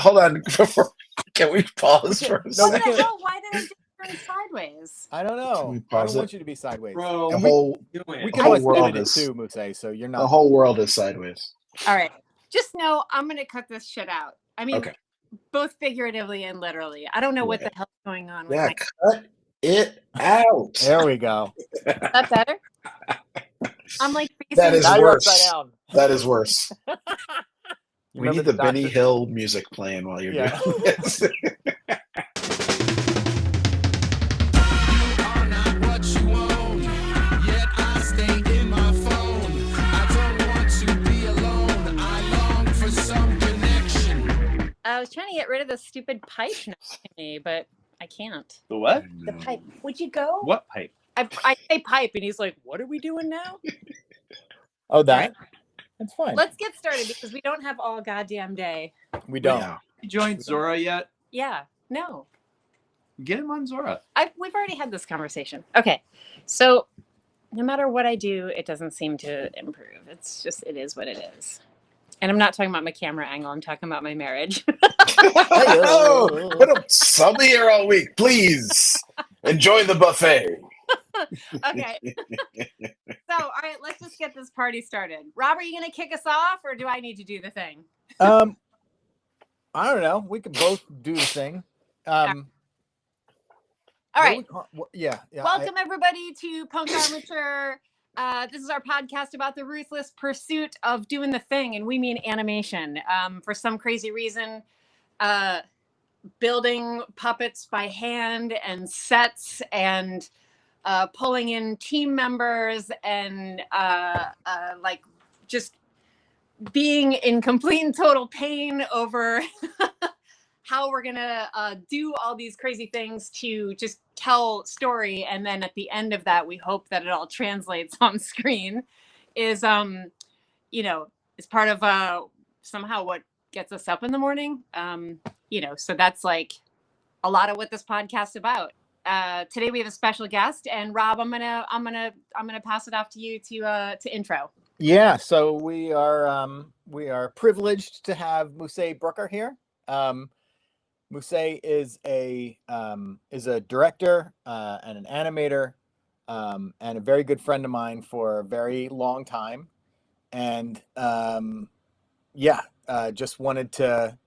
hold on. Can we pause for a No, second? we can't. hell? Why did I just turn sideways? I don't Can know. we I pause don't it? want you to be sideways. Bro, The whole We can whole always world edit it is- too, Musa, so you're not. the whole world is sideways. All right. Just know I'm going to cut this shit out. I mean, Okay. both figuratively and literally. I don't know what the hell's going on with Yeah, my... cut it out. There we go. Is that better? I'm like facing... That is Now you're worse. upside down. That is worse. You We remember need the Doctor- Benny Hill music playing while you're Yeah. doing this. Are not what you own, yet I stay in my phone. I don't want to be alone. I long for some connection. I was trying to get rid of the stupid pipe next to me, but I can't. The what? The pipe. Would you go? What pipe? I say pipe, and he's like, what are we doing now? Oh, that? Right. That's fine. Let's get started because we don't have all goddamn day. We don't. Yeah. You joined Zora yet? Yeah. No. Get him on Zora. We've already had this conversation. Okay. So no matter what I do, it doesn't seem to improve. It's just, it is what it is. And I'm not talking about my camera angle. I'm talking about my marriage. Oh, put a sub here all week, please. Enjoy the buffet. Okay. So, all right, let's just get this party started. Rob, are you going to kick us off or do I need to do the thing? I don't know. We could both do the thing. All right. Yeah. Welcome, everybody, to Punk Armature. This is our podcast about the ruthless pursuit of doing the thing, and we mean animation. For some crazy reason, building puppets by hand and sets and pulling in team members and like just being in complete and total pain over how we're gonna do all these crazy things to just tell story, and then at the end of that we hope that it all translates on screen is is part of somehow what gets us up in the morning. So that's like a lot of what this podcast is about. Today we have a special guest, and Rob, I'm gonna pass it off to you to intro. Yeah, so we are privileged to have Musa Brooker here. Musa is a director and an animator and a very good friend of mine for a very long time. And just wanted to.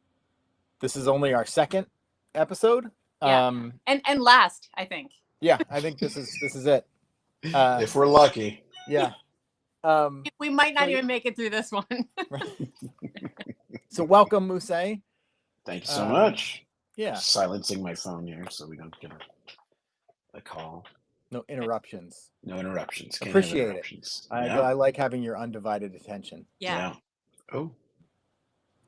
This is only our second episode. Yeah. And last, I think. Yeah, I think this is it. If we're lucky. Yeah. We might not even make it through this one. So welcome, Musa. Thank you so much. Yeah. Silencing my phone here so we don't get a call. No interruptions. No interruptions. Can't Appreciate have interruptions. I like having your undivided attention. Yeah. Oh,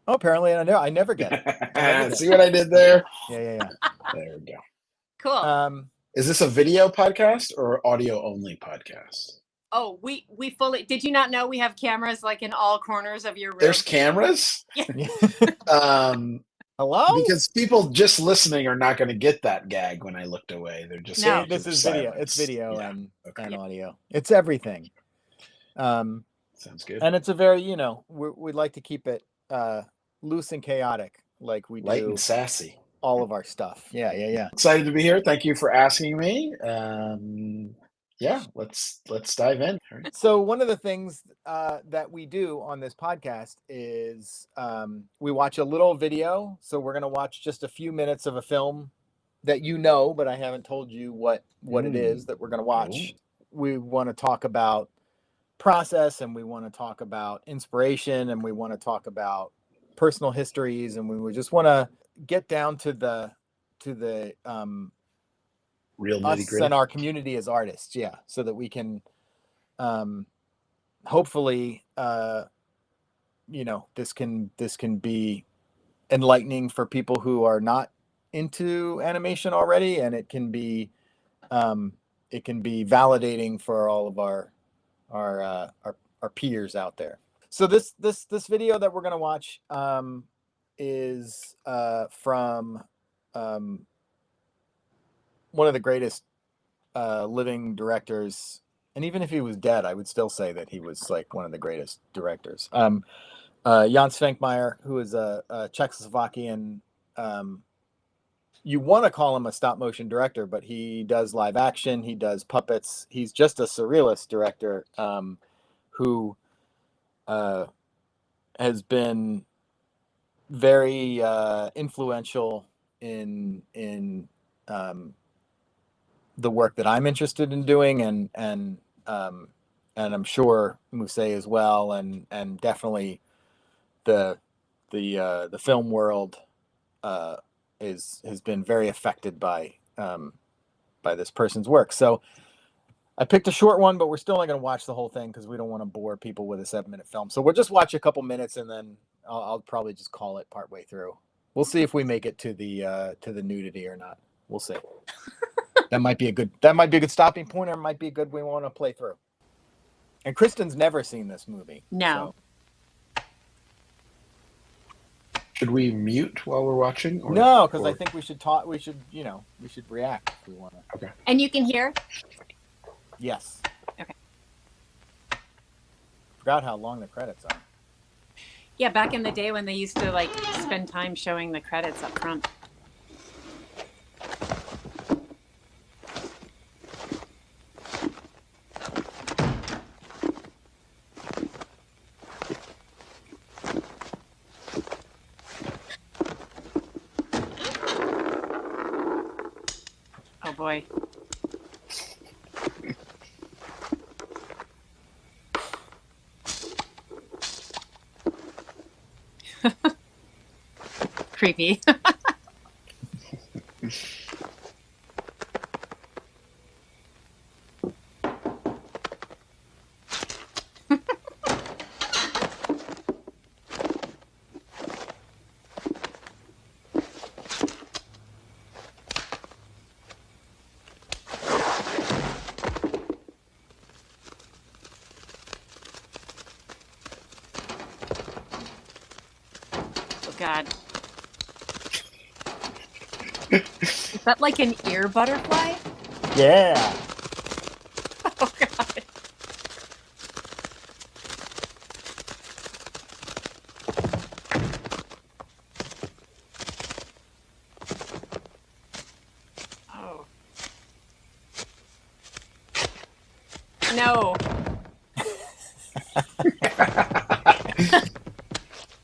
apparently I never get it. see what I did there? Yeah. There we go. Cool. Is this a video podcast or audio only podcast? Oh, we fully. Did you not know we have cameras like in all corners of your room? There's cameras? Yeah. Hello? Because people just listening are not going to get that gag when I looked away. They're just No. This is video. silence. It's video Yeah. and audio. It's everything. Sounds good. And it's a very, we'd like to keep it loose and chaotic, like we Light do and sassy. all of our stuff. Yeah. Excited to be here. Thank you for asking me. Let's dive in. All right. So one of the things that we do on this podcast is we watch a little video. So we're going to watch just a few minutes of a film that but I haven't told you what it is that we're going to watch. We want to talk about process, and we want to talk about inspiration, and we want to talk about personal histories, and we just want to get down to the Real us nitty-gritty. and our community as artists, so that we can hopefully this can be enlightening for people who are not into animation already, and it can be validating for all of our peers out there. So this video that we're going to watch is from one of the greatest living directors, and even if he was dead, I would still say that he was like one of the greatest directors. Jan Švankmajer, who is a Czechoslovakian. You want to call him a stop motion director, but he does live action. He does puppets. He's just a surrealist director who has been very influential in the work that I'm interested in doing, and I'm sure Musa as well, and definitely the film world has been very affected by this person's work. So I picked a short one, but we're still not going to watch the whole thing because we don't want to bore people with a 7-minute film. So we'll just watch a couple minutes, and then I'll probably just call it partway through. We'll see if we make it to the nudity or not. We'll see. That might be a good stopping point, or it might be a good we want to play through. And Kristen's never seen this movie. No. So. Should we mute while we're watching? No, because I think we should talk. We should react if we want to. Okay. And you can hear? Yes. Okay. Forgot how long the credits are. Yeah, back in the day when they used to like spend time showing the credits up front. Oh boy. Creepy. Oh God. Is that like an ear butterfly? Yeah. Oh God. Oh. No.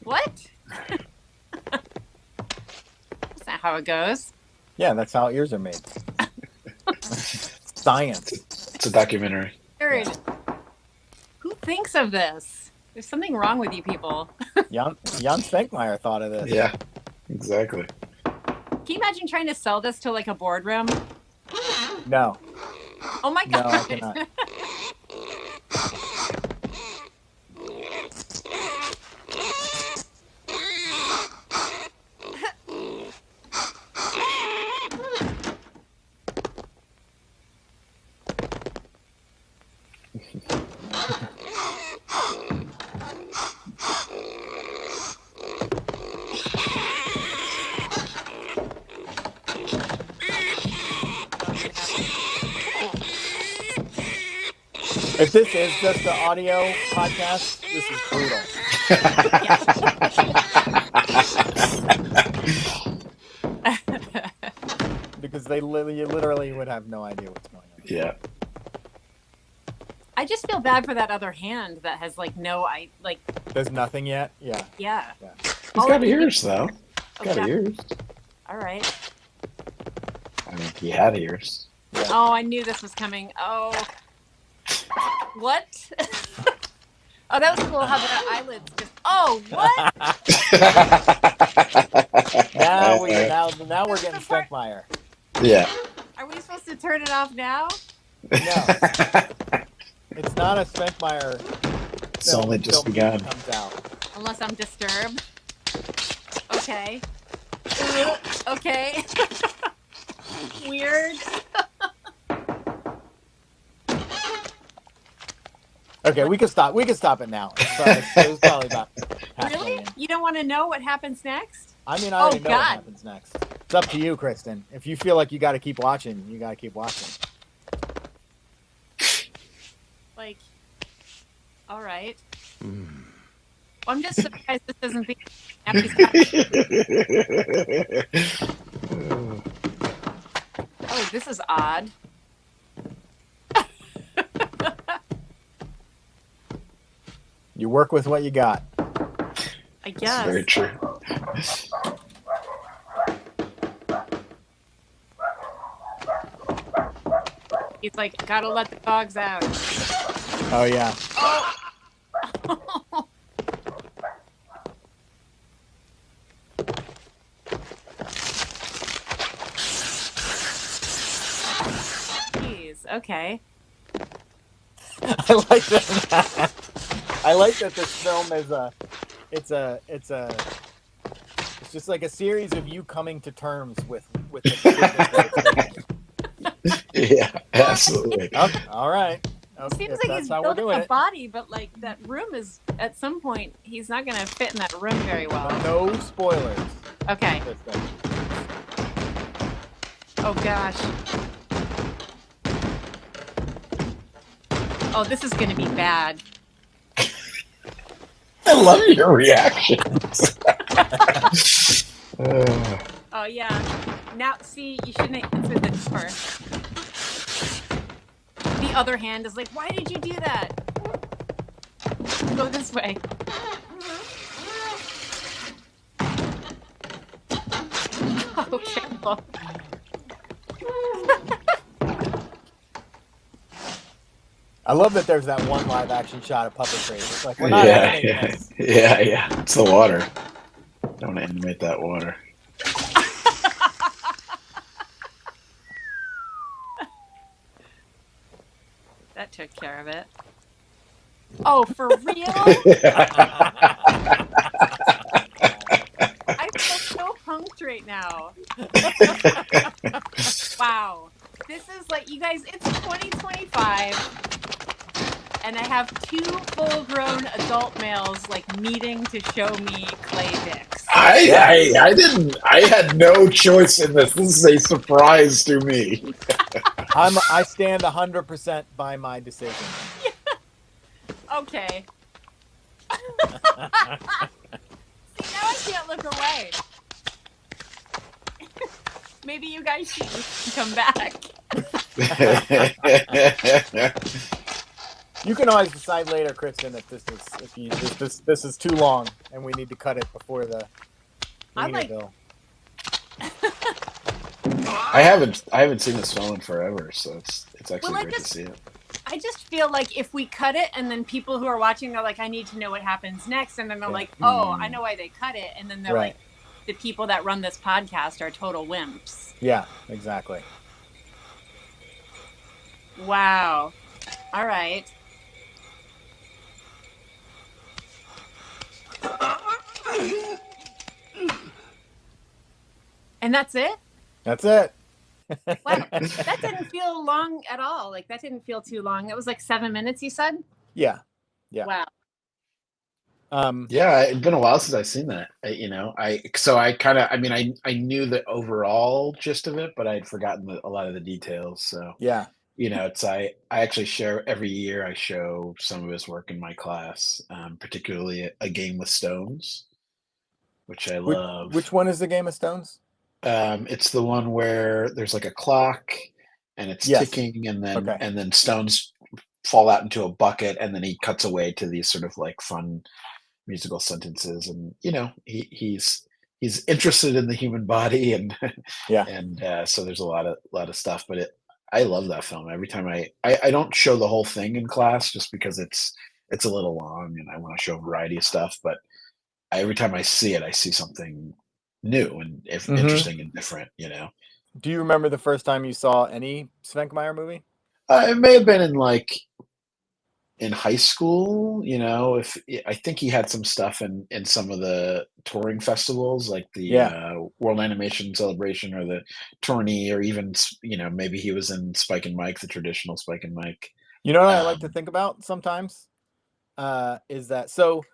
What? That's not how it goes. Yeah, that's how ears are made. Science. It's a documentary. Jared, who thinks of this? There's something wrong with you people. Jan Švankmajer thought of this. Yeah, exactly. Can you imagine trying to sell this to like a boardroom? No. Oh my No, God. I cannot. If this is just an audio podcast, this is brutal. Because you literally would have no idea what's going on. Yeah. I just feel bad for that other hand that has like There's nothing yet? Yeah. yeah. He's got ears, though. He's got ears. All right. I mean, he had ears. Yeah. Oh, I knew this was coming. Oh. What? Oh, that was cool how the eyelids just. Oh, what? Now we're getting Švankmajer. Yeah. Are we supposed to turn it off now? No. It's not a Švankmajer. It's only just begun. Comes out. Unless I'm disturbed. Okay. Okay. Weird. Okay, we can stop. We can stop it now. It was probably about halfway Really? in. You don't want to know what happens next? I mean, I already know what God. happens next. It's up to you, Kristen. If you feel like you got to keep watching, you got to keep watching. Like, all right. I'm just surprised this isn't the episode. Oh, this is odd. You work with what you got. I That's guess. very true. He's like, gotta let the dogs out. Oh yeah. Jeez. Okay. I like that. I like that this film is it's just like a series of you coming to terms with the decisions that it's making. Yeah, absolutely. Oh, all right. Okay, Seems if like that's he's how we're building doing a it. body, but like that room is at some point he's not gonna fit in that room very well. No spoilers. Okay. This thing. Oh gosh. Oh, this is gonna be bad. I love your reactions. Oh yeah. Now see, you shouldn't have answered the door. The other hand is like, why did you do that? Go this way. Oh, careful. I love that there's that one live action shot of puppetry. It's like we're not yeah, animating yeah, this. yeah. It's the water. Don't animate that water. That took care of it. Oh, for real? I feel so punked right now. Wow. This is like, you guys, it's 2025, and I have two full-grown adult males like meeting to show me clay dicks. I didn't. I had no choice in this. This is a surprise to me. I stand 100% by my decision. Okay. See, now I can't look away. Maybe you guys should come back. You can always decide later, Kristen, if this is too long and we need to cut it before the I'm like- bill. I haven't seen this film in forever, so it's actually Well, I great just- to see it. I just feel like if we cut it and then people who are watching are like, I need to know what happens next. And then they're like, oh, I know why they cut it. And then they're Right. like, the people that run this podcast are total wimps. Yeah, exactly. Wow. All right. And that's it? That's it. Wow. That didn't feel long at all. Like, that didn't feel too long. That was like 7 minutes, you said? Yeah. Yeah. Wow. Yeah, it's been a while since I've seen that. I knew the overall gist of it, but I'd forgotten a lot of the details. So Yeah. I actually share every year. I show some of his work in my class, particularly a game with stones, which I love. Which one is the Game of Stones? It's the one where there's like a clock and it's Yes. ticking, and Okay. then stones fall out into a bucket, and then he cuts away to these sort of like fun musical sentences, and he's interested in the human body, and Yeah. and so there's a lot of stuff. But I love that film. Every time I don't show the whole thing in class just because it's a little long, and I want to show a variety of stuff. But every time I see it, I see something new and Mhm. interesting and different. Do you remember the first time you saw any Švankmajer movie? It may have been in high school. If I think he had some stuff in some of the touring festivals, like the World Animation Celebration or the Tourney, or even maybe he was in Spike and Mike, the traditional Spike and Mike. You know what I like to think about sometimes? Is that so?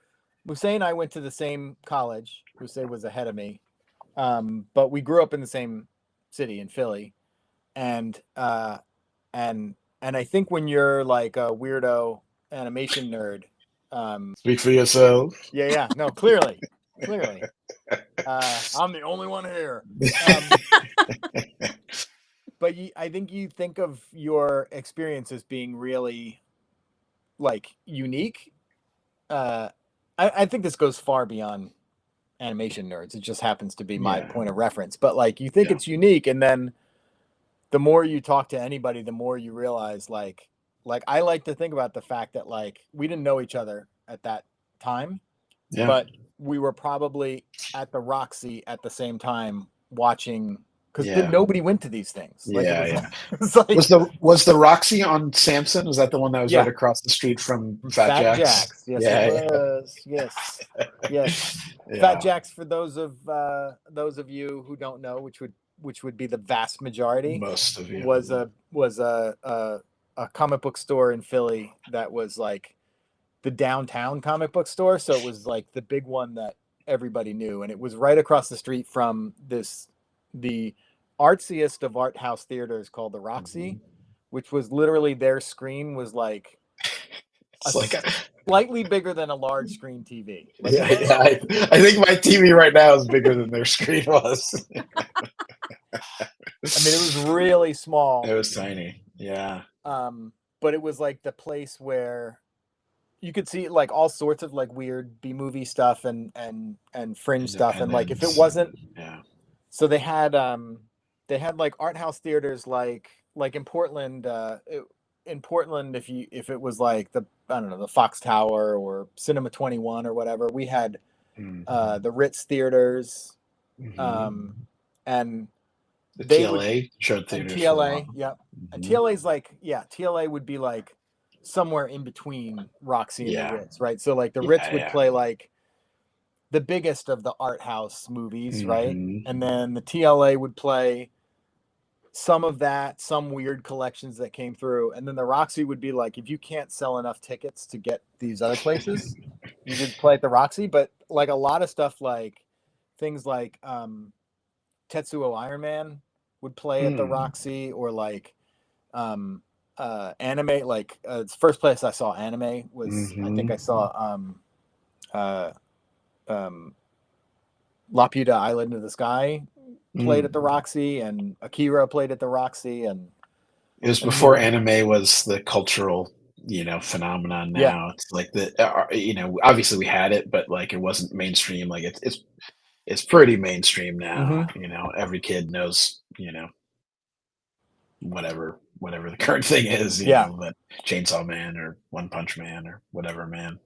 Hussein and I went to the same college. Hussein was ahead of me, but we grew up in the same city in Philly, and I think when you're like a weirdo animation nerd, Speak for yourself. Yeah. No, clearly. I'm the only one here. But I think you think of your experience as being really like unique. I think this goes far beyond animation nerds. It just happens to be my point of reference. But like, you think it's unique, and then the more you talk to anybody, the more you realize like I like to think about the fact that like we didn't know each other at that time, but we were probably at the Roxy at the same time watching, because nobody went to these things. Like, it's like, was the Roxy on Samson? Was that the one that was right across the street from Fat Jack's? Yes, it was. Yes. Fat Jack's, for those of you who don't know, which would be the vast majority, most of you, was a comic book store in Philly that was like the downtown comic book store. So it was like the big one that everybody knew, and it was right across the street from the artsiest of art house theaters called the Roxy, which was literally, their screen was like slightly bigger than a large screen TV. Like, I think my TV right now is bigger than their screen was. I mean, it was really small. It was tiny. Yeah. But it was like the place where you could see like all sorts of like weird B-movie stuff and fringe stuff. And like, if it wasn't, so they had like art house theaters, like in Portland, if it was like the Fox Tower or Cinema 21 or whatever, we had the Ritz theaters, and the TLA showed theaters. TLA, and TLA's like, TLA would be like somewhere in between Roxy and the Ritz, right? So like the Ritz would play like the biggest of the art house movies, right? And then the TLA would play some of that, some weird collections that came through, and then the Roxy would be like, if you can't sell enough tickets to get these other places, you could play at the Roxy. But like a lot of stuff, like things like Tetsuo Iron Man would play at the Roxy, or like anime. Like the first place I saw anime was I think I saw Laputa Island of the Sky played at the Roxy, and Akira played at the Roxy, and it was before anime was the cultural phenomenon. Now it's like obviously we had it, but like it wasn't mainstream. Like it's pretty mainstream now. Every kid knows whatever the current thing is, but Chainsaw Man or One Punch Man or whatever, man.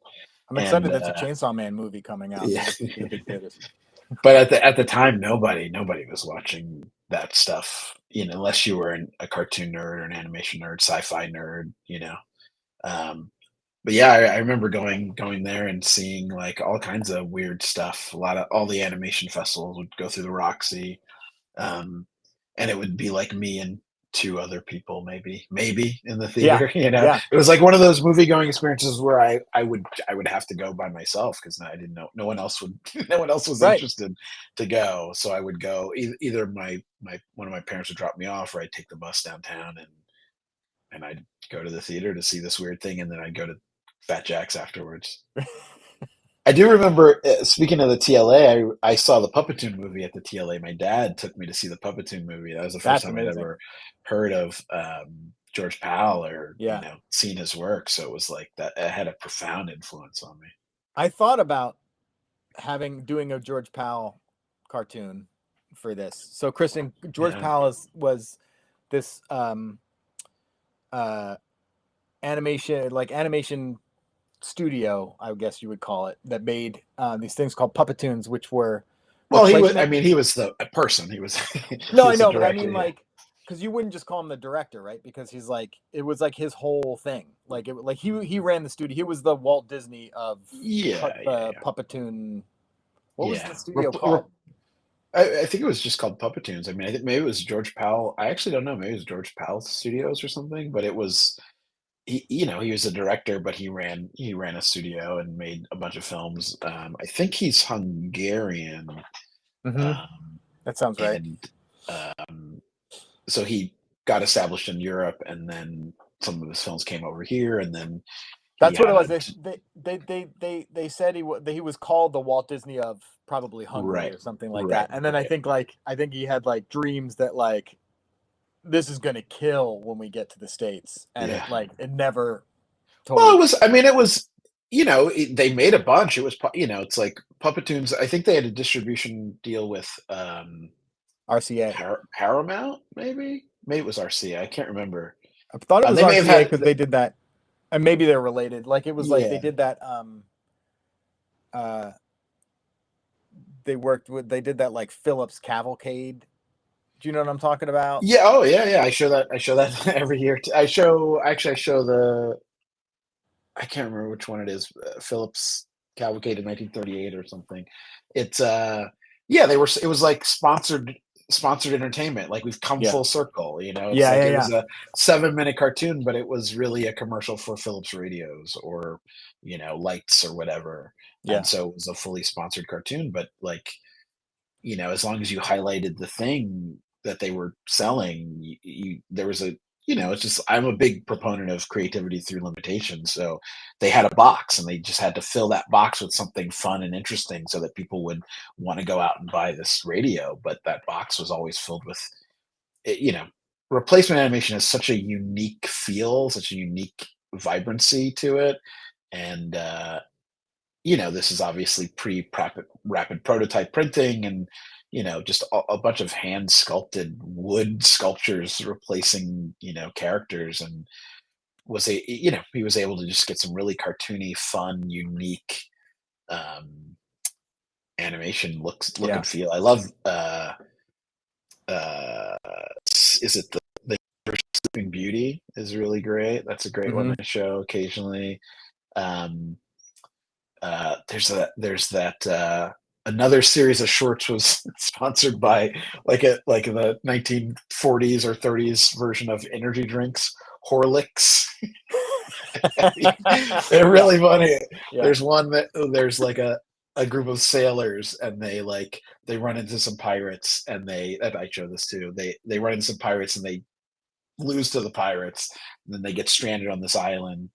I'm excited there's a Chainsaw Man movie coming out. But at the time, nobody was watching that stuff, unless you were a cartoon nerd or an animation nerd, sci-fi nerd, But yeah, I remember going there and seeing like all kinds of weird stuff. All the animation festivals would go through the Roxy, and it would be like me and two other people, maybe in the theater. It was like one of those movie going experiences where I would have to go by myself, because I didn't know, no one else was interested to go. So I would go, either one of my parents would drop me off, or I'd take the bus downtown and I'd go to the theater to see this weird thing, and then I'd go to Fat Jack's afterwards. I do remember, speaking of the TLA, I saw the Puppetoon movie at the TLA. My dad took me to see the Puppetoon movie. That was the first time I'd ever heard of George Powell or seen his work. So it was like that. It had a profound influence on me. I thought about doing a George Powell cartoon for this. So Kristen, George Powell was this animation studio, I guess you would call it, that made these things called Puppetoons, which were he was a person. He was no, I know, but I mean, like, because you wouldn't just call him the director, right? Because he's like, it was like his whole thing. Like he ran the studio. He was the Walt Disney of Puppetoon. What was the studio called? I think it was just called Puppetoons. I mean, I think maybe it was George Powell. I actually don't know. Maybe it was George Powell Studios or something. But it was, he was a director, but he ran a studio and made a bunch of films. I think he's Hungarian. That sounds right. And so he got established in Europe, and then some of his films came over here, and then That's what it was. had- They said he was called the Walt Disney of probably Hungary Right, or something like right, that. And then I think he had like dreams that like this is gonna kill when we get to the States, and Yeah. it never Well, totally. it was. I mean, it was. They made a bunch. It was. It's like Puppetoons. I think they had a distribution deal with RCA. Paramount. Maybe it was RCA. I can't remember. I thought it was They may have RCA had. because they did that, and maybe they're related. Like it was like they Yeah. did that. They did that like Phillips Cavalcade. Do you know what I'm talking about? Yeah. Oh, yeah. Yeah. I show that every year. I show the. I can't remember which one it is. Phillips Cavalcade in 1938 or something. It's yeah. It was like sponsored entertainment. Like we've come Yeah. full circle. It's Yeah, like yeah, it was a 7-minute cartoon, but it was really a commercial for Philips radios or lights or whatever. Yeah. And so it was a fully sponsored cartoon. But like as long as you highlighted the thing that they were selling, there was a it's just I'm a big proponent of creativity through limitation. So they had a box and they just had to fill that box with something fun and interesting so that people would want to go out and buy this radio. But that box was always filled with, replacement animation has such a unique feel, such a unique vibrancy to it. And, this is obviously rapid prototype printing and, just a bunch of hand sculpted wood sculptures replacing, characters, and he was able to just get some really cartoony, fun, unique animation look Yeah. and feel. I love is it the Sleeping Beauty is really great. That's a great one to show occasionally. There's that another series of shorts was sponsored by like the 1940s or 30s version of energy drinks, Horlicks. They're really funny. Yeah. There's like a group of sailors and they run into some pirates and I show this too. They run into some pirates and they lose to the pirates, and then they get stranded on this island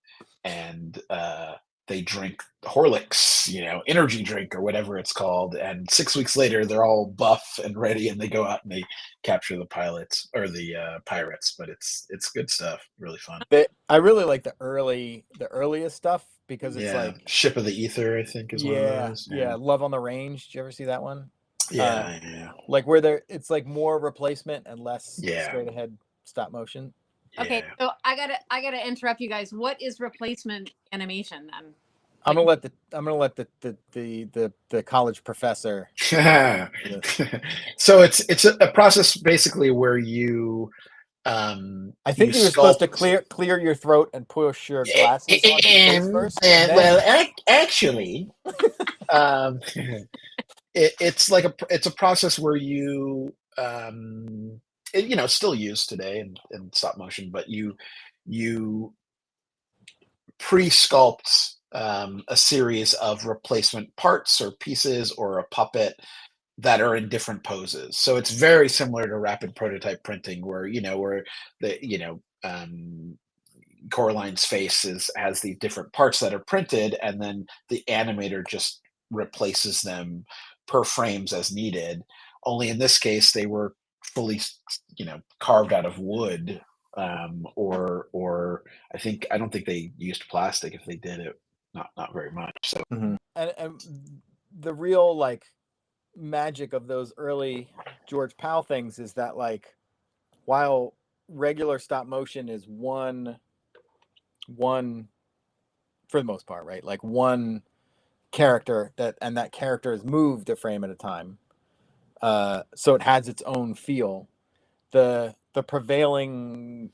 and they drink Horlicks, energy drink or whatever it's called. And 6 weeks later, they're all buff and ready, and they go out and they capture the pilots or the pirates. But it's good stuff, really fun. I really like the earliest stuff because it's like Ship of the Ether, I think is one of those. Yeah, Love on the Range. Did you ever see that one? Yeah. Like where it's like more replacement and less straight ahead stop motion. Okay, so I gotta interrupt you guys. What is replacement animation then? I'm gonna let the college professor. So it's a process basically where you. I think you're supposed to clear your throat and push your glasses on your face first. Well, actually, it's a process where you still used today in stop motion, but you pre-sculpt a series of replacement parts or pieces or a puppet that are in different poses. So it's very similar to rapid prototype printing where the Coraline's face has these different parts that are printed, and then the animator just replaces them per frames as needed. Only in this case, they were fully, carved out of wood, or I don't think they used plastic. If they did it, not very much. So, and the real magic of those early George Pal things is that while regular stop motion is one for the most part, right? Like one character that character is moved a frame at a time. So it has its own feel. The prevailing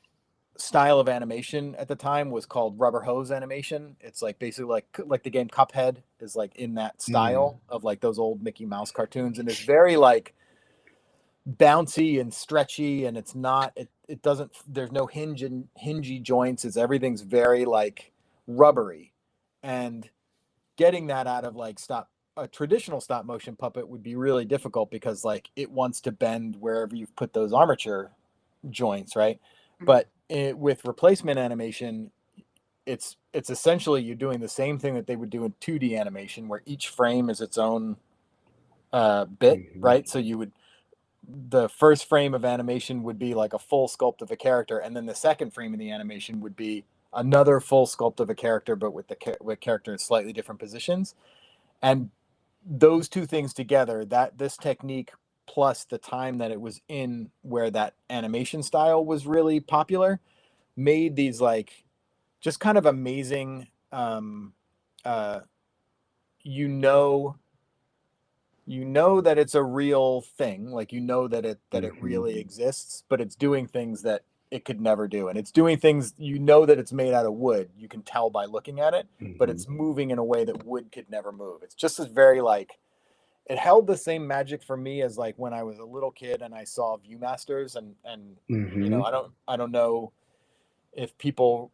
style of animation at the time was called rubber hose animation. It's basically like the game Cuphead is in that style of those old Mickey Mouse cartoons, and it's very bouncy and stretchy, and it's not it doesn't there's no hingy joints. Everything's very rubbery, and getting that out of a traditional stop motion puppet would be really difficult because it wants to bend wherever you've put those armature joints, right? But with replacement animation, it's essentially you're doing the same thing that they would do in 2D animation, where each frame is its own bit, right? So the first frame of animation would be like a full sculpt of a character, and then the second frame of the animation would be another full sculpt of a character, but with with character in slightly different positions. And those two things together, that this technique plus the time that it was in where that animation style was really popular, made these like just kind of amazing you know that it's a real thing, like that it really exists, but it's doing things that it could never do, and it's doing things that it's made out of wood. You can tell by looking at it, but it's moving in a way that wood could never move. It's just as very like, it held the same magic for me as like when I was a little kid and I saw Viewmasters, and I don't know if people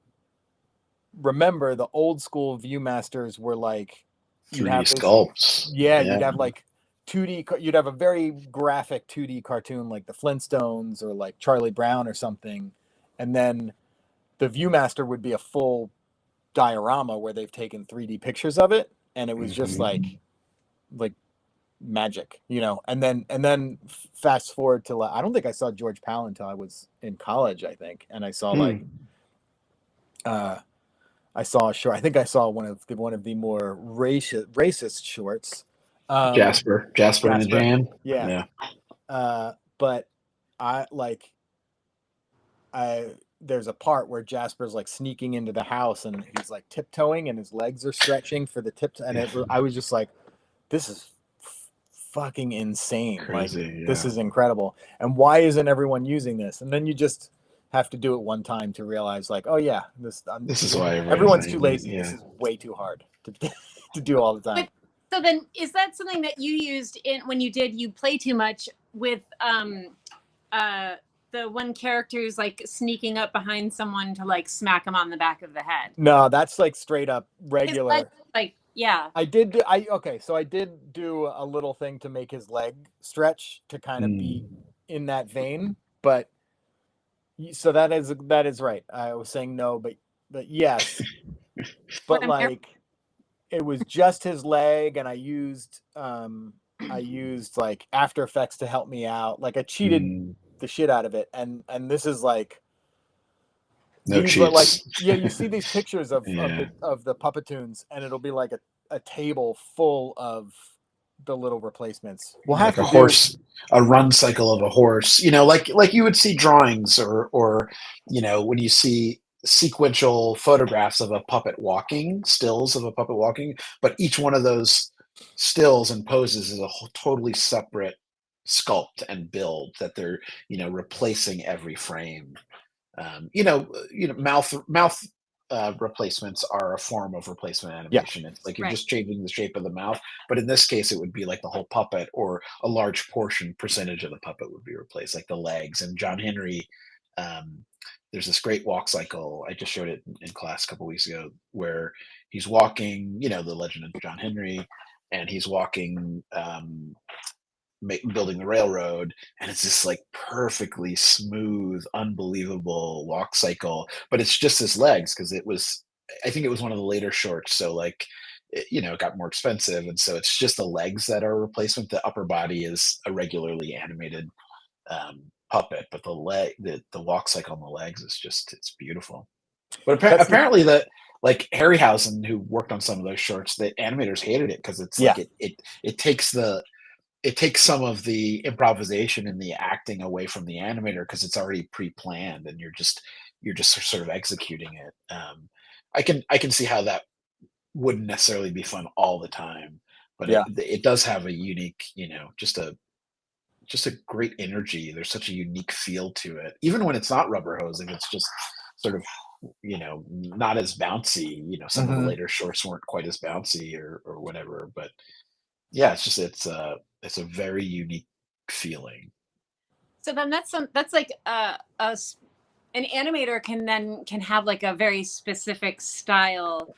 remember the old school Viewmasters were like 3D sculpts. You'd have like 2D, you'd have a very graphic 2D cartoon like the Flintstones or like Charlie Brown or something, and then the Viewmaster would be a full diorama where they've taken 3D pictures of it, and it was just like magic, and then fast forward to I don't think I saw George Pal until I was in college, I think, and I saw I saw a short. I think I saw one of the more racist shorts. Jasper and the Jam. Yeah. But there's a part where Jasper's like sneaking into the house and he's like tiptoeing and his legs are stretching for the tips. And I was just like, this is fucking insane. Crazy, This is incredible. And why isn't everyone using this? And then you just have to do it one time to realize like, oh yeah, this is why everyone's too lazy. This is way too hard to do all the time. But, so then is that something that you used when you play too much with the one character who's like sneaking up behind someone to like smack him on the back of the head? No, that's like straight up regular. I did do a little thing to make his leg stretch to kind of be in that vein, but so that is right. I was saying no, but yes. But like it was just his leg, and I used like After Effects to help me out. Like I cheated the shit out of it, and this is like no cheats. You see these pictures of the Puppetoons, and it'll be like a table full of the little replacements. We'll have like a horse, a run cycle of a horse, like you would see drawings or when you see sequential photographs of a puppet walking, stills of a puppet walking, but each one of those stills and poses is a totally separate sculpt and build that they're, replacing every frame. Mouth replacements are a form of replacement animation. It's like you're just changing the shape of the mouth, but in this case it would be like the whole puppet, or a large percentage of the puppet would be replaced, like the legs. And John Henry, there's this great walk cycle, I just showed it in class a couple weeks ago, where he's walking, the legend of John Henry, and he's walking building the railroad, and it's this like perfectly smooth, unbelievable walk cycle, but it's just his legs, because I think it was one of the later shorts, so like it got more expensive, and so it's just the legs that are a replacement. The upper body is a regularly animated puppet, but the walk cycle on the legs is it's beautiful. But apparently like Harryhausen, who worked on some of those shorts, the animators hated it because it's like it takes some of the improvisation and the acting away from the animator, because it's already pre-planned and you're just sort of executing it. I can see how that wouldn't necessarily be fun all the time, but it does have a unique, just a great energy. There's such a unique feel to it, even when it's not rubber hosing. It's just sort of, not as bouncy. Some of the later shorts weren't quite as bouncy or whatever, but yeah, it's a very unique feeling. So then that's like an animator can have like a very specific style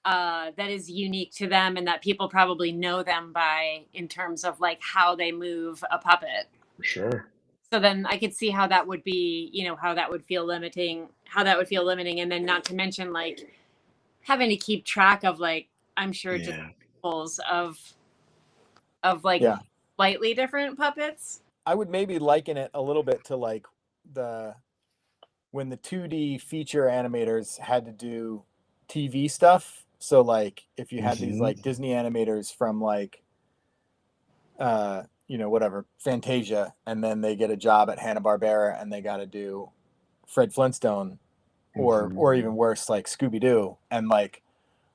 that is unique to them, and that people probably know them by, in terms of like how they move a puppet. For sure. So then I could see how that would be, how that would feel limiting, and then not to mention like having to keep track of like, I'm sure just pulls of like slightly different puppets. I would maybe liken it a little bit to like when the 2D feature animators had to do TV stuff. So like if you had these like Disney animators from like whatever, Fantasia, and then they get a job at Hanna-Barbera and they got to do Fred Flintstone or even worse, like Scooby-Doo. And like,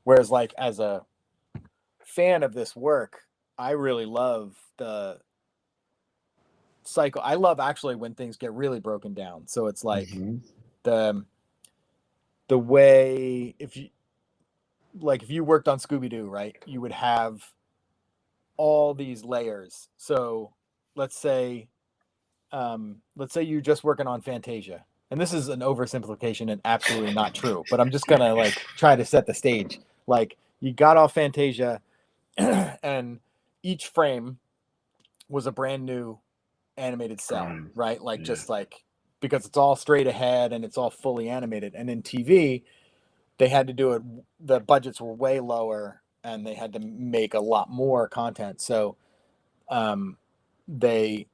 whereas like as a fan of this work, I really love the cycle. I love actually when things get really broken down. So it's like the way, if you worked on Scooby-Doo, right, you would have all these layers. So let's say you're just working on Fantasia, and this is an oversimplification and absolutely not true, but I'm just gonna like try to set the stage. Like you got off Fantasia and each frame was a brand new animated cell, right? Like just like, because it's all straight ahead and it's all fully animated. And in TV, they had to do it, the budgets were way lower and they had to make a lot more content. So they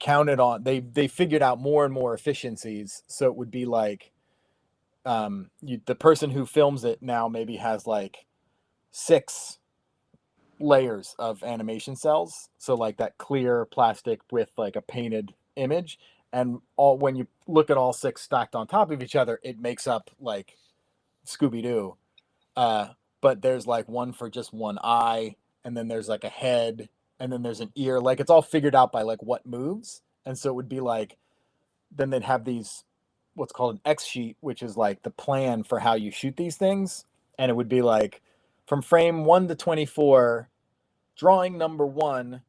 counted on, they figured out more and more efficiencies. So it would be like the person who films it now maybe has like 6 layers of animation cells. So like that clear plastic with like a painted image, and all, when you look at all 6 stacked on top of each other, it makes up like Scooby-Doo. But there's like one for just one eye, and then there's like a head, and then there's an ear. Like it's all figured out by like what moves. And so it would be like, then they'd have these, what's called an X sheet, which is like the plan for how you shoot these things. And it would be like from frame 1 to 24, drawing number 1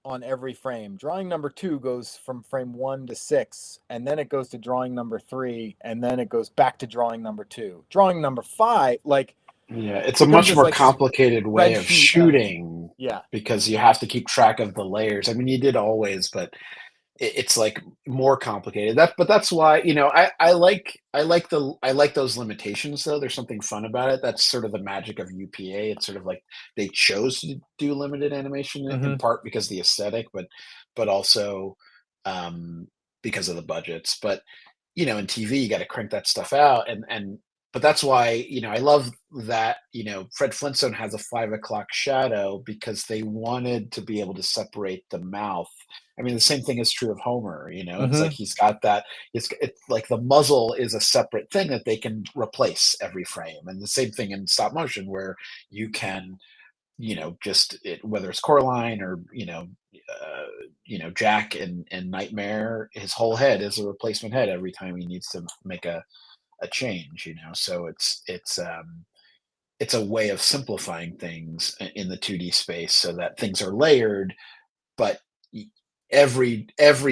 on every frame. Drawing number 2 goes from frame 1 to 6, and then it goes to drawing number 3, and then it goes back to drawing number 2. Drawing number 5, like, it's a much more complicated way of shooting. Because you have to keep track of the layers. I mean, you did always, but it's like more complicated. But that's why, I like those limitations though. There's something fun about it. That's sort of the magic of UPA. It's sort of like they chose to do limited animation in part because of the aesthetic, but also because of the budgets. But in TV you got to crank that stuff out, but that's why, I love that, Fred Flintstone has a 5 o'clock shadow because they wanted to be able to separate the mouth. I mean, the same thing is true of Homer, it's like he's got that, it's like the muzzle is a separate thing that they can replace every frame. And the same thing in stop motion where you can, whether it's Coraline or, Jack in Nightmare, his whole head is a replacement head every time he needs to make a change, so it's a way of simplifying things in the 2D space so that things are layered, but every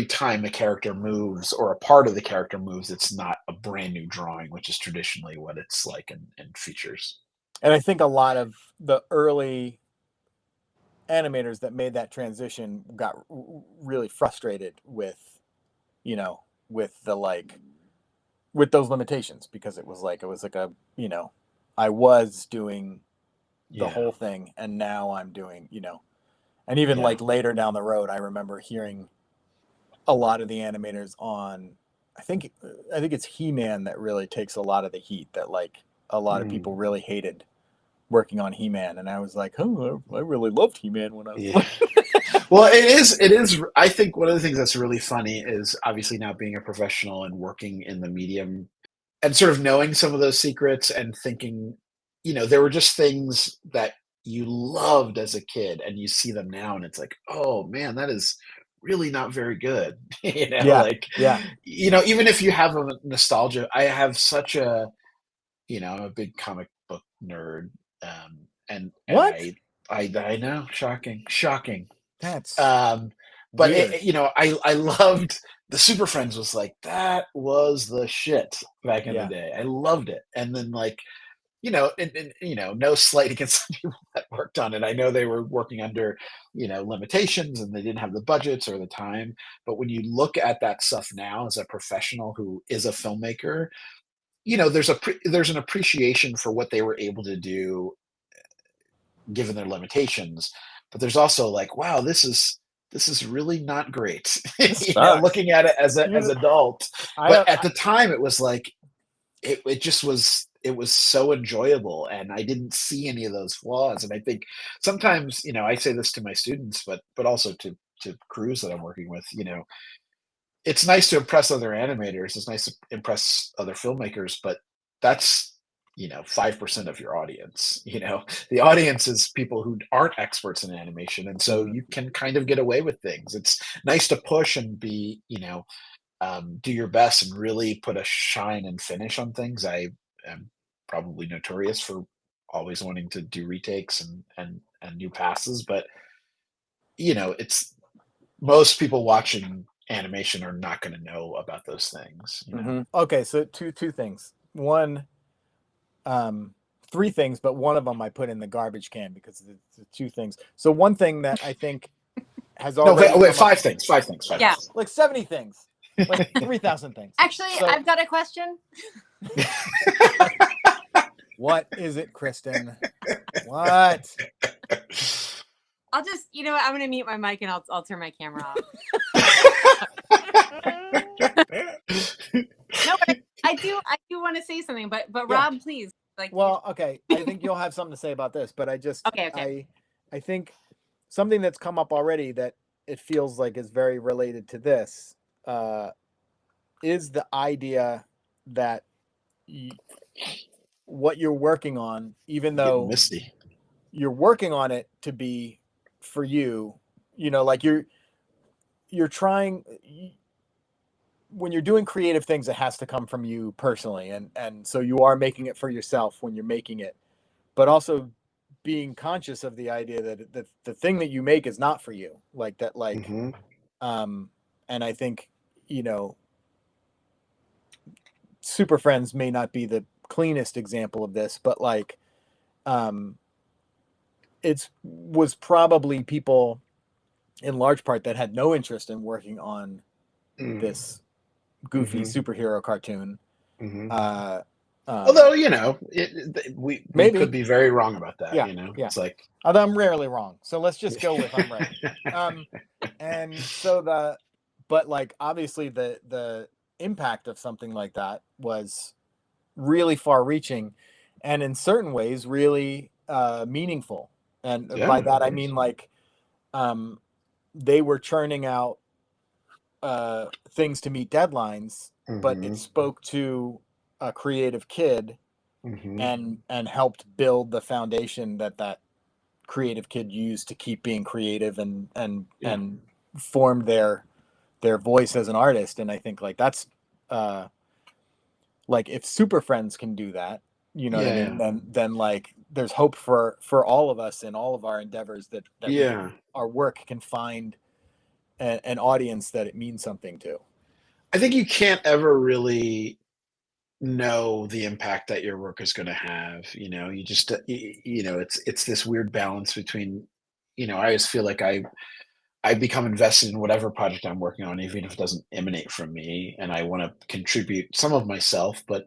time a character moves or a part of the character moves, it's not a brand new drawing, which is traditionally what it's like in features. And I think a lot of the early animators that made that transition got really frustrated with with those limitations, because it was like a, I was doing the whole thing and now I'm doing, and even like later down the road, I remember hearing a lot of the animators on, I think it's He-Man that really takes a lot of the heat, that like a lot of people really hated working on He-Man. And I was like, oh, I really loved He-Man when I was Well, it is. I think one of the things that's really funny is obviously now being a professional and working in the medium and sort of knowing some of those secrets and thinking, there were just things that you loved as a kid and you see them now and it's like, oh man, that is really not very good. Even if you have a nostalgia, I have such a, I'm a big comic book nerd. And what? I know, shocking. That's but I loved the Super Friends. Was like, that was the shit back in the day. I loved it. And then like no slight against the people that worked on it. I know they were working under, limitations, and they didn't have the budgets or the time. But when you look at that stuff now as a professional who is a filmmaker, there's an appreciation for what they were able to do given their limitations. But there's also like, wow, this is really not great. Looking at it as adult. But at the time, it was like it was so enjoyable, and I didn't see any of those flaws. And I think sometimes, I say this to my students, but also to crews that I'm working with, it's nice to impress other animators. It's nice to impress other filmmakers, but that's, 5% of your audience. The audience is people who aren't experts in animation. And so you can kind of get away with things. It's nice to push and be, do your best and really put a shine and finish on things. I am probably notorious for always wanting to do retakes and new passes, but it's most people watching animation are not going to know about those things. Okay, so two things. One, three things, but one of them I put in the garbage can because it's two things. So one thing that I think has already wait, five things. Yeah. Like 70 things. Like 3,000 things. Actually, I've got a question. What is it, Kristen? What? I'll just, I'm going to mute my mic and I'll turn my camera off. No, I do want to say something, but Yeah. Rob, please. Well, okay. I think you'll have something to say about this, but Okay. I think something that's come up already that it feels like is very related to this is the idea that what you're working on, even though misty. You're working on it to be for you, like you're trying, when you're doing creative things, it has to come from you personally. And so you are making it for yourself when you're making it, but also being conscious of the idea that the thing that you make is not for you, like that, like, and I think, Super Friends may not be the cleanest example of this, but like, it was probably people in large part that had no interest in working on this goofy superhero cartoon. Although, we maybe could be very wrong about that. Yeah. It's like, although I'm rarely wrong, so let's just go with I'm right. And so but like obviously the impact of something like that was really far-reaching, and in certain ways really meaningful. And by that I mean like they were churning out things to meet deadlines, but it spoke to a creative kid and helped build the foundation that creative kid used to keep being creative and formed their voice as an artist. And I think like that's like if Super Friends can do that, what I mean? Then like there's hope for all of us in all of our endeavors that our work can find an audience that it means something to. I think you can't ever really know the impact that your work is going to have. You just, it's this weird balance between, I always feel like I become invested in whatever project I'm working on, even if it doesn't emanate from me, and I want to contribute some of myself, but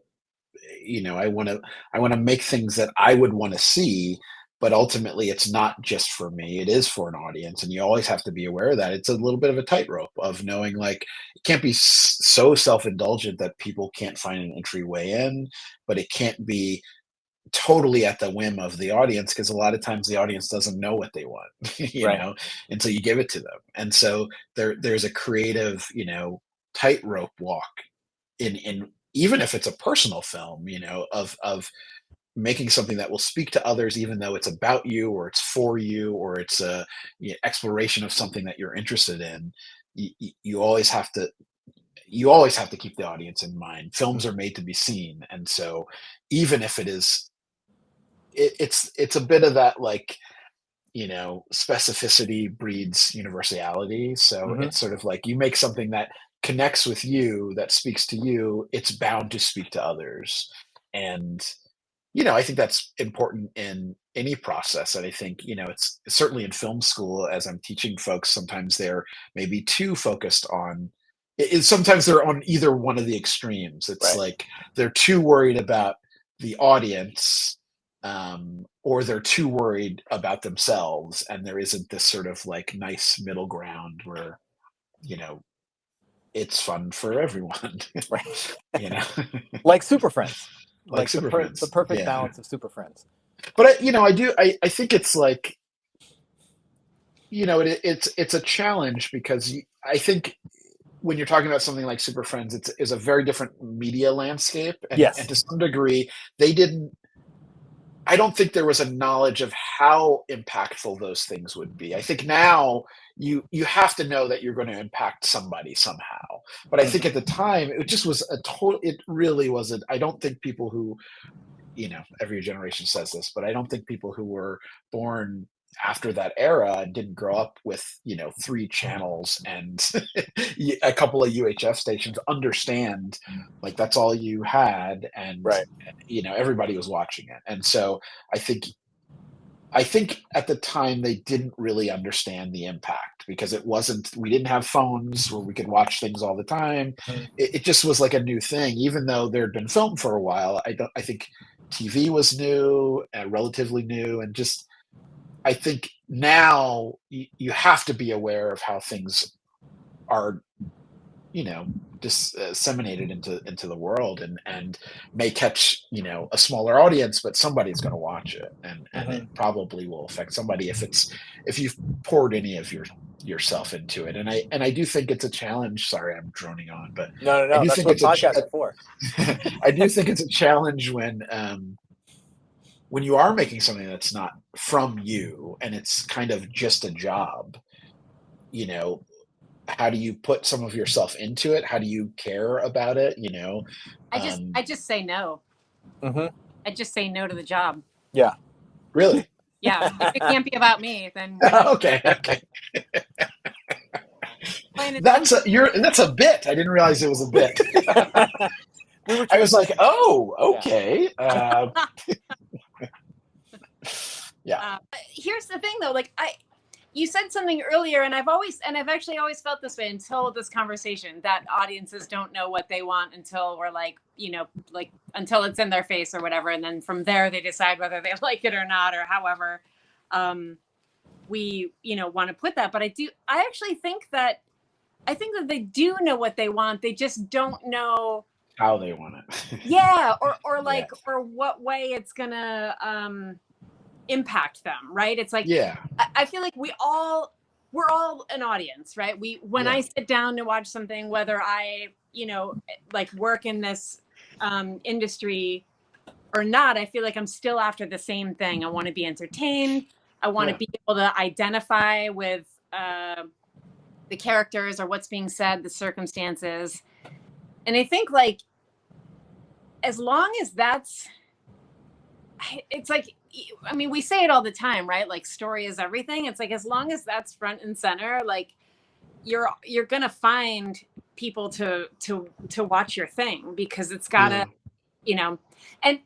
I want to make things that I would want to see, but ultimately it's not just for me, it is for an audience. And you always have to be aware of that. It's a little bit of a tightrope of knowing like it can't be so self-indulgent that people can't find an entryway in, but it can't be totally at the whim of the audience, because a lot of times the audience doesn't know what they want, until you give it to them. And so there's a creative, tightrope walk in even if it's a personal film, of making something that will speak to others, even though it's about you or it's for you or it's a exploration of something that you're interested in. You always have to keep the audience in mind. Films are made to be seen, and so even if it's a bit of that, like, specificity breeds universality. So it's sort of like you make something that connects with you, that speaks to you, it's bound to speak to others. And I think that's important in any process. And I think, it's certainly in film school, as I'm teaching folks, sometimes they're maybe too focused on sometimes they're on either one of the extremes. It's Right. like they're too worried about the audience, or they're too worried about themselves. And there isn't this sort of like nice middle ground where, it's fun for everyone. Right. Like Super Friends. Super Friends. The perfect Yeah. balance of Super Friends. But I think it's like, it's a challenge, because I think when you're talking about something like Super Friends, it's a very different media landscape. And, Yes. and to some degree, I don't think there was a knowledge of how impactful those things would be. I think now you have to know that you're going to impact somebody somehow. But I think at the time, it just was it really wasn't. I don't think people who, every generation says this, but I don't think people who were born after that era and didn't grow up with 3 channels and a couple of UHF stations understand, like, that's all you had, and Right. everybody was watching it. And so I think at the time they didn't really understand the impact, because we didn't have phones where we could watch things all the time. It just was like a new thing, even though there had been film for a while. I think TV was new and relatively new, and just I think now you have to be aware of how things are, disseminated into the world, and may catch, a smaller audience, but somebody's going to watch it, and it probably will affect somebody if you've poured any of yourself into it. And I do think it's a challenge. Sorry, I'm droning on, but No. I do That's think what it's podcasts are for. I do think it's a challenge when you are making something that's not from you, and it's kind of just a job. How do you put some of yourself into it? How do you care about it? I just say no. I just say no to the job. Yeah. Really? Yeah. If it can't be about me, then Okay. That's a bit. I didn't realize it was a bit. I was like, oh, okay. Yeah. Here's the thing, though. Like, you said something earlier, and I've actually always felt this way until this conversation, that audiences don't know what they want until we're like, until it's in their face or whatever. And then from there, they decide whether they like it or not, or however we, want to put that. But I actually think that they do know what they want. They just don't know how they want it. Yeah. Or like, or what way it's gonna, impact them, right? It's like, yeah, I feel like we're all an audience, right? When I sit down to watch something, whether I like work in this industry or not, I feel like I'm still after the same thing. I want to be entertained. I want to be able to identify with the characters or what's being said, the circumstances. And I think, like, as long as it's like, I mean, we say it all the time, right? Like, story is everything. It's like, as long as that's front and center, like, you're gonna find people to watch your thing, because it's gotta, and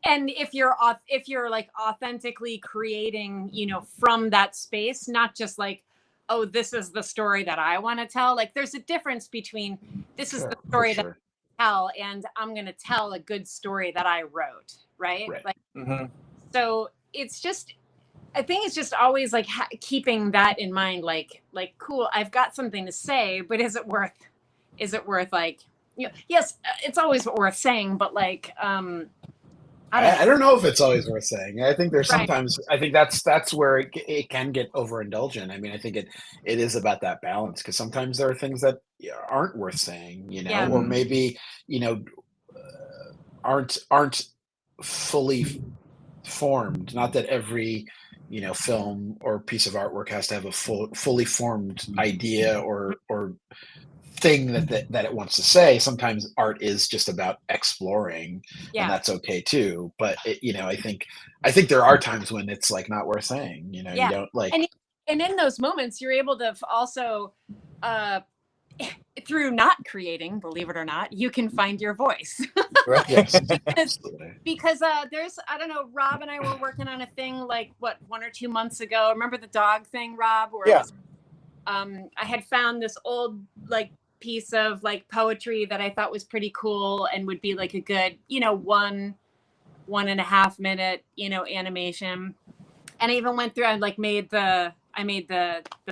if you're like authentically creating, from that space, not just like, oh, this is the story that I want to tell. Like, there's a difference between this is the story that I tell, and I'm gonna tell a good story that I wrote, right? Like, so it's just, I think it's just always like keeping that in mind, like, cool, I've got something to say, but is it worth like, yes, it's always worth saying, but like, I don't know if it's always worth saying. I think there's sometimes, I think that's where it can get overindulgent. I mean, I think it is about that balance, because sometimes there are things that aren't worth saying, or maybe, aren't fully formed. Not that every film or piece of artwork has to have a fully formed idea or thing that it wants to say. Sometimes art is just about exploring, and that's okay too. But I think there are times when it's like not worth saying. You don't like. And in those moments, you're able to also through not creating, believe it or not, you can find your voice. Right. Yes, because absolutely. there's, I don't know, Rob and I were working on a thing like 1 or 2 months ago. Remember the dog thing, Rob? Where Yeah. it was, I had found this old like piece of like poetry that I thought was pretty cool and would be like a good, 1.5 minute, animation. And I even went through and like made the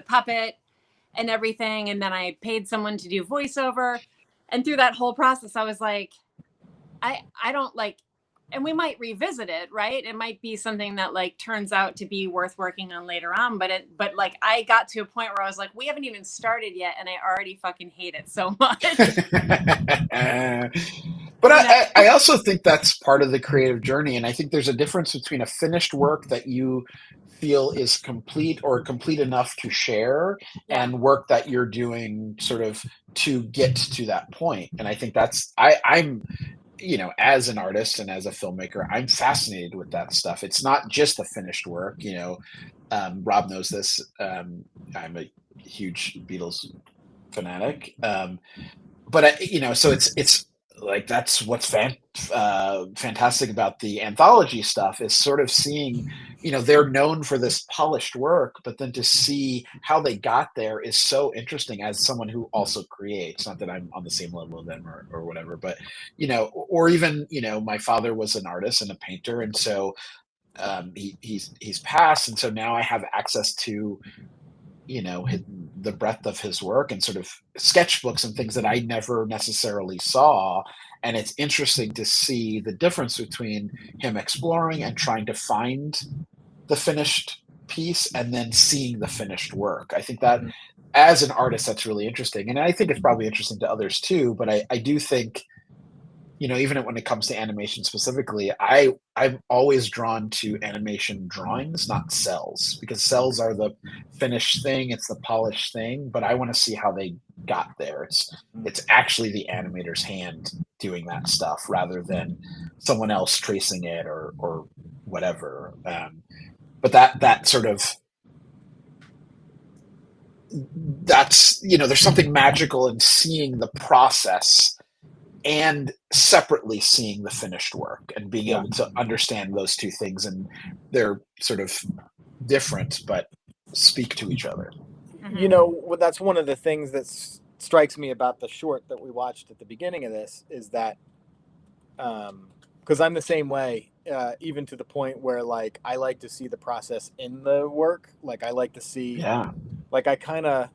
puppet and everything, and then I paid someone to do voiceover. And through that whole process, I was like, I don't like, and we might revisit it, right? It might be something that like turns out to be worth working on later on. But like I got to a point where I was like, we haven't even started yet, and I already fucking hate it so much. But I also think that's part of the creative journey. And I think there's a difference between a finished work that you feel is complete or complete enough to share and work that you're doing sort of to get to that point. And I think that's, I'm, as an artist and as a filmmaker, I'm fascinated with that stuff. It's not just the finished work, Rob knows this. I'm a huge Beatles fanatic. But so it's like, that's what's fantastic about the anthology stuff is sort of seeing, they're known for this polished work, but then to see how they got there is so interesting as someone who also creates. Not that I'm on the same level of them or whatever, but or even my father was an artist and a painter, and so he's passed, and so now I have access to the breadth of his work and sort of sketchbooks and things that I never necessarily saw. And it's interesting to see the difference between him exploring and trying to find the finished piece and then seeing the finished work. I think that as an artist, that's really interesting. And I think it's probably interesting to others too, but I do think, even when it comes to animation specifically, I'm always drawn to animation drawings, not cells, because cells are the finished thing. It's the polished thing, but I want to see how they got there. It's actually the animator's hand doing that stuff rather than someone else tracing it or whatever. But that sort of, that's, there's something magical in seeing the process and separately seeing the finished work and being able to understand those two things, and they're sort of different but speak to each other. That's one of the things that strikes me about the short that we watched at the beginning of this is that because I'm the same way, even to the point where like I like to see the process in the work. Like I like to see like I kind of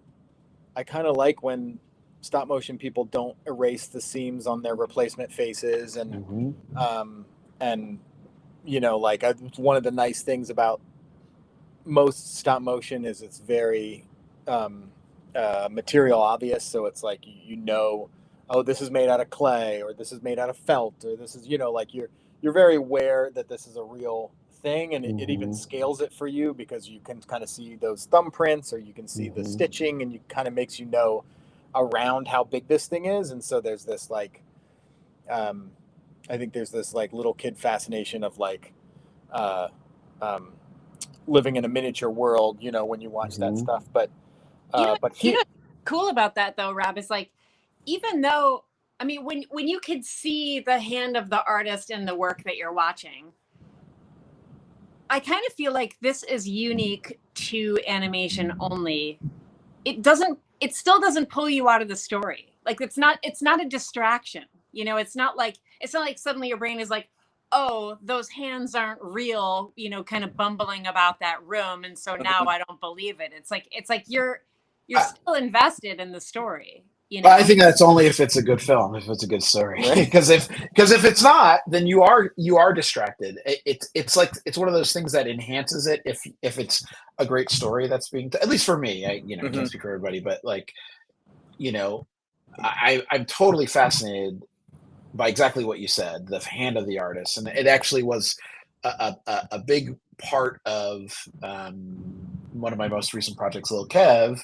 like when stop motion people don't erase the seams on their replacement faces, and like one of the nice things about most stop motion is it's very material obvious. So it's like oh, this is made out of clay, or this is made out of felt, or this is like you're very aware that this is a real thing, and it even scales it for you because you can kind of see those thumbprints, or you can see the stitching, and you kind of makes around how big this thing is. And so there's this like I think there's this like little kid fascination of like living in a miniature world, when you watch that stuff. But what's cool about that though, Rob, is like, even though, I mean, when you could see the hand of the artist in the work that you're watching, I kind of feel like this is unique to animation only. It still doesn't pull you out of the story. Like it's not a distraction. It's not like suddenly your brain is like, oh, those hands aren't real, kind of bumbling about that room, and so now I don't believe it. It's like you're still invested in the story. I think that's only if it's a good film, if it's a good story. Because if it's not, then you are distracted. It's one of those things that enhances it if it's a great story that's being at least for me. I can't speak for everybody, but like, I'm totally fascinated by exactly what you said, the hand of the artist, and it actually was a big part of one of my most recent projects, Lil Kev.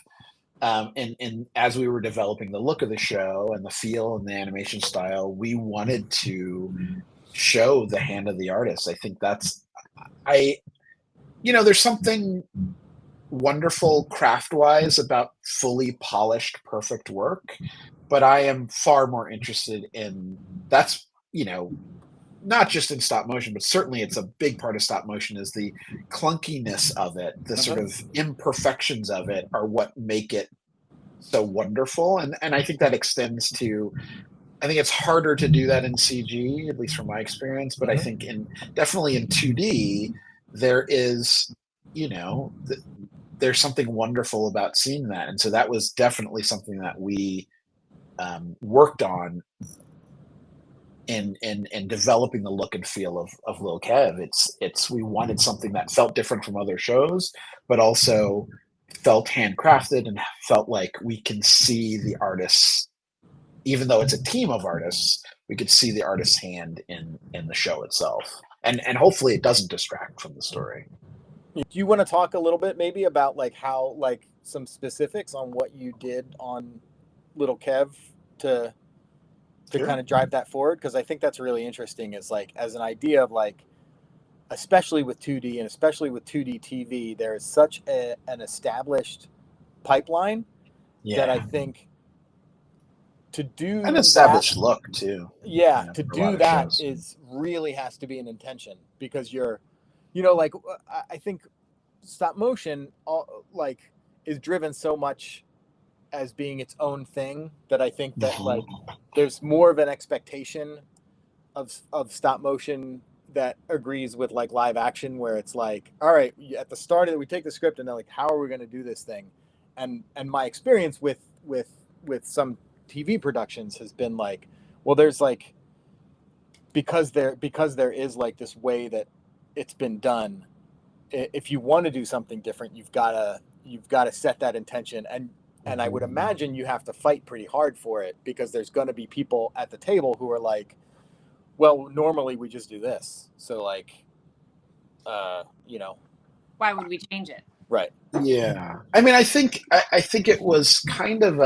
And as we were developing the look of the show and the feel and the animation style, we wanted to show the hand of the artist. I think there's something wonderful craft-wise about fully polished, perfect work, but I am far more interested in that's, not just in stop motion, but certainly it's a big part of stop motion is the clunkiness of it, the sort of imperfections of it are what make it so wonderful. And I think that extends to, I think it's harder to do that in CG, at least from my experience, but I think definitely in 2D, there is, there's something wonderful about seeing that. And so that was definitely something that we worked on in developing the look and feel of Lil Kev. It's we wanted something that felt different from other shows, but also felt handcrafted and felt like we can see the artists, even though it's a team of artists, we could see the artist's hand in the show itself. And hopefully it doesn't distract from the story. Do you want to talk a little bit maybe about like how, like some specifics on what you did on Little Kev to Sure. kind of drive that forward? Because I think that's really interesting, is like as an idea of like, especially with 2D and especially with 2D TV, there is such an established pipeline that I think to do an established that, look too. to for a lot do of that shows. is really has to be an intention, because you're, like I think stop motion like is driven so much as being its own thing that I think that like there's more of an expectation of stop motion that agrees with like live action, where it's like, all right, at the start of it, we take the script and they're like, how are we going to do this thing? And my experience with some TV productions has been like, well, there's like, because there is like this way that it's been done. If you want to do something different, you've got to set that intention, and I would imagine you have to fight pretty hard for it, because there's going to be people at the table who are like, well, normally we just do this, so like, Why would we change it? right? Yeah, I mean, I think it was kind of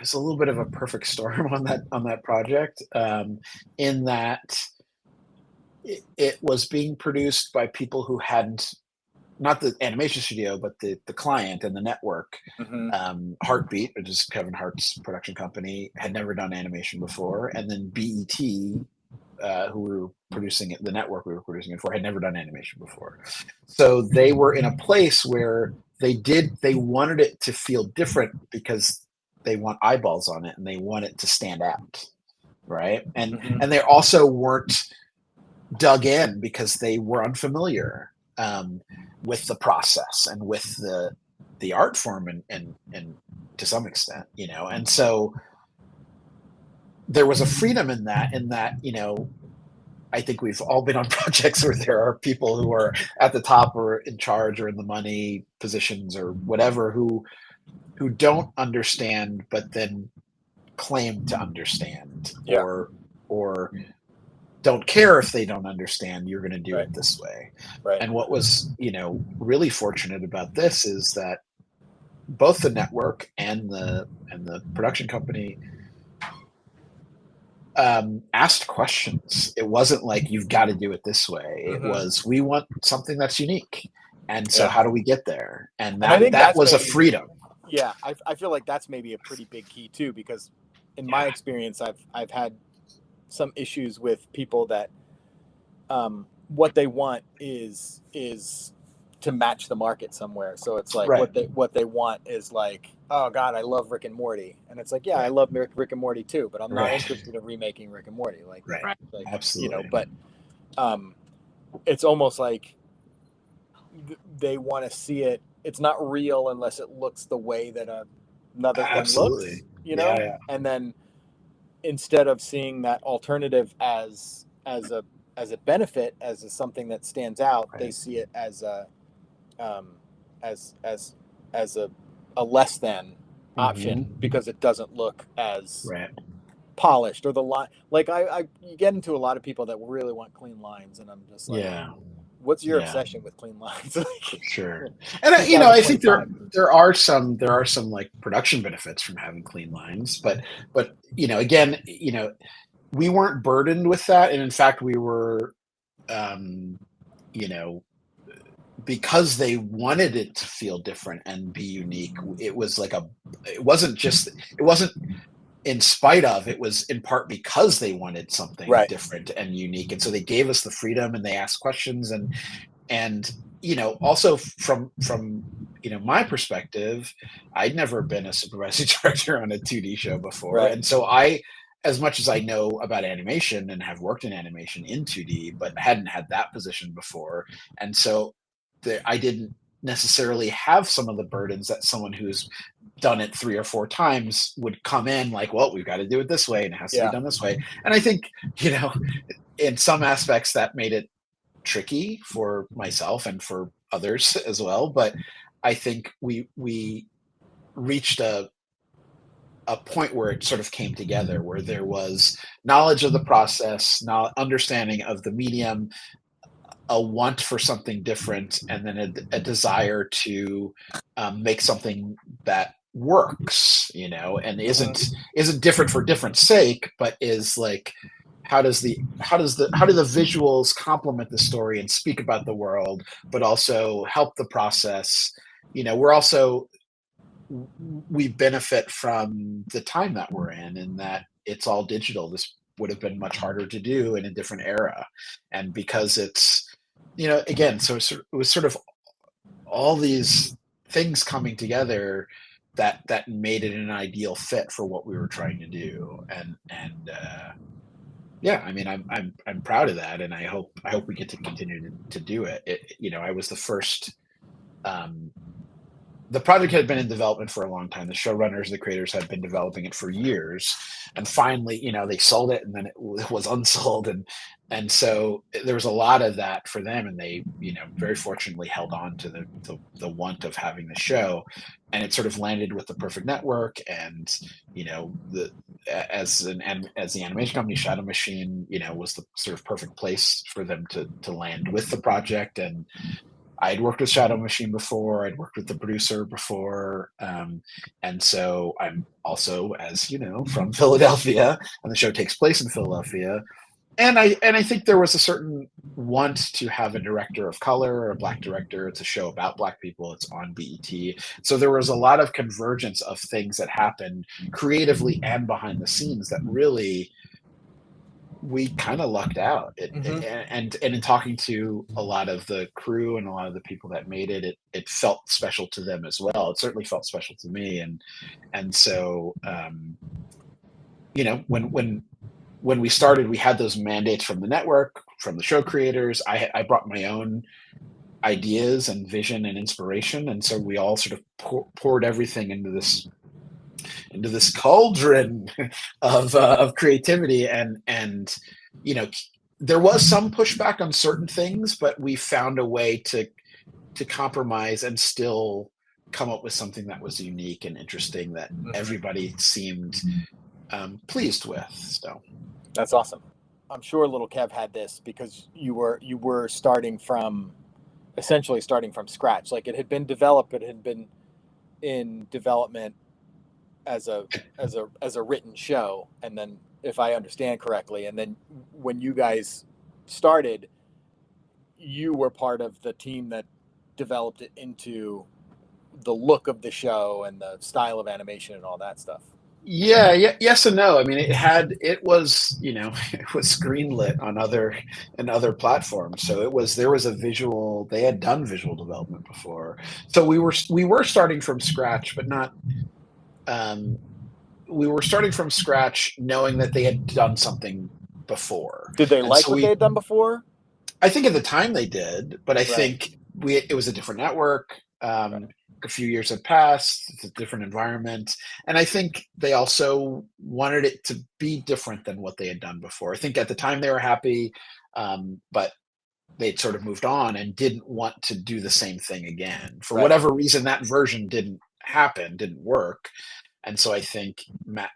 it's a little bit of a perfect storm on that project, in that it was being produced by people who hadn't, not the animation studio, but the client and the network. Heartbeat, which is Kevin Hart's production company, had never done animation before, and then BET, who we were producing it, the network we were producing it for, had never done animation before. So they were in a place where they wanted it to feel different because they want eyeballs on it and they want it to stand out, right? And they also weren't dug in because they were unfamiliar with the process and with the art form and to some extent, and so there was a freedom in that, I think we've all been on projects where there are people who are at the top or in charge or in the money positions or whatever who don't understand, but then claim to understand, or don't care if they don't understand. You're going to do it this way. Right. And what was, really fortunate about this is that both the network and the production company asked questions. It wasn't like, you've got to do it this way. It was, we want something that's unique. And so how do we get there? And I think that was maybe a freedom. Yeah. I feel like that's maybe a pretty big key too, because in my experience, I've had some issues with people that what they want is to match the market somewhere. So it's like what they want is like, oh God, I love Rick and Morty, and it's like, yeah, I love Rick and Morty too, but I'm not interested in remaking Rick and Morty. Like, like Absolutely. But it's almost like they want to see it. It's not real unless it looks the way that another thing looks. And then instead of seeing that alternative as a benefit, as something that stands out, they see it as a less than option, because it doesn't look as polished, or the line. Like you get into a lot of people that really want clean lines, and I'm just like, what's your obsession with clean lines? Sure. And I think there are some like production benefits from having clean lines, but again, we weren't burdened with that, and in fact we were because they wanted it to feel different and be unique, it wasn't in spite of, it was in part because they wanted something different and unique. And so they gave us the freedom, and they asked questions, and also from my perspective, I'd never been a supervising director on a 2D show before. And so as much as I know about animation and have worked in animation in 2D, but hadn't had that position before. And so I didn't necessarily have some of the burdens that someone who's done it 3 or 4 times would come in like, well, we've got to do it this way, and it has to be done this way. And I think, in some aspects that made it tricky for myself and for others as well. But I think we reached a point where it sort of came together, where there was knowledge of the process, understanding of the medium, a want for something different, and then a desire to make something that works, and isn't different for different sake, but is like, how do the visuals complement the story and speak about the world, but also help the process. We benefit from the time that we're in that it's all digital. This would have been much harder to do in a different era. And because it's, again, so it was sort of all these things coming together that made it an ideal fit for what we were trying to do. And yeah, I mean, I'm proud of that, and I hope we get to continue to do it. I was the first. The project had been in development for a long time. The showrunners, the creators had been developing it for years, and finally, they sold it, and then it was unsold, and so there was a lot of that for them, and they, very fortunately held on to the want of having the show, and it sort of landed with the perfect network, and as the animation company, Shadow Machine, was the sort of perfect place for them to land with the project. And I'd worked with Shadow Machine before. I'd worked with the producer before. And so I'm also, as you know, from Philadelphia, and the show takes place in Philadelphia. And I think there was a certain want to have a director of color or a Black director. It's a show about Black people. It's on BET. So there was a lot of convergence of things that happened creatively and behind the scenes that really we kind of lucked out. And in talking to a lot of the crew and a lot of the people that made it, it felt special to them as well. It certainly felt special to me. And so, when we started, we had those mandates from the network, from the show creators. I brought my own ideas and vision and inspiration. And so we all sort of poured everything into this cauldron of creativity, and there was some pushback on certain things, but we found a way to compromise and still come up with something that was unique and interesting that everybody seemed pleased with. So that's awesome. I'm sure Little Kev had this because you were essentially starting from scratch. Like, it had been developed, it had been in development as a written show, and then, if I understand correctly, and then when you guys started, you were part of the team that developed it into the look of the show and the style of animation and all that stuff. Yeah, yes and no. I mean, it was greenlit on other platforms. So there was a visual. They had done visual development before, so we were starting from scratch, but not. We were starting from scratch, knowing that they had done something before. Did they like what they had done before? I think at the time they did, but I think it was a different network. A few years had passed. It's a different environment, and I think they also wanted it to be different than what they had done before. I think at the time they were happy, but they'd sort of moved on and didn't want to do the same thing again. For whatever reason, that version didn't work. And so I think Matt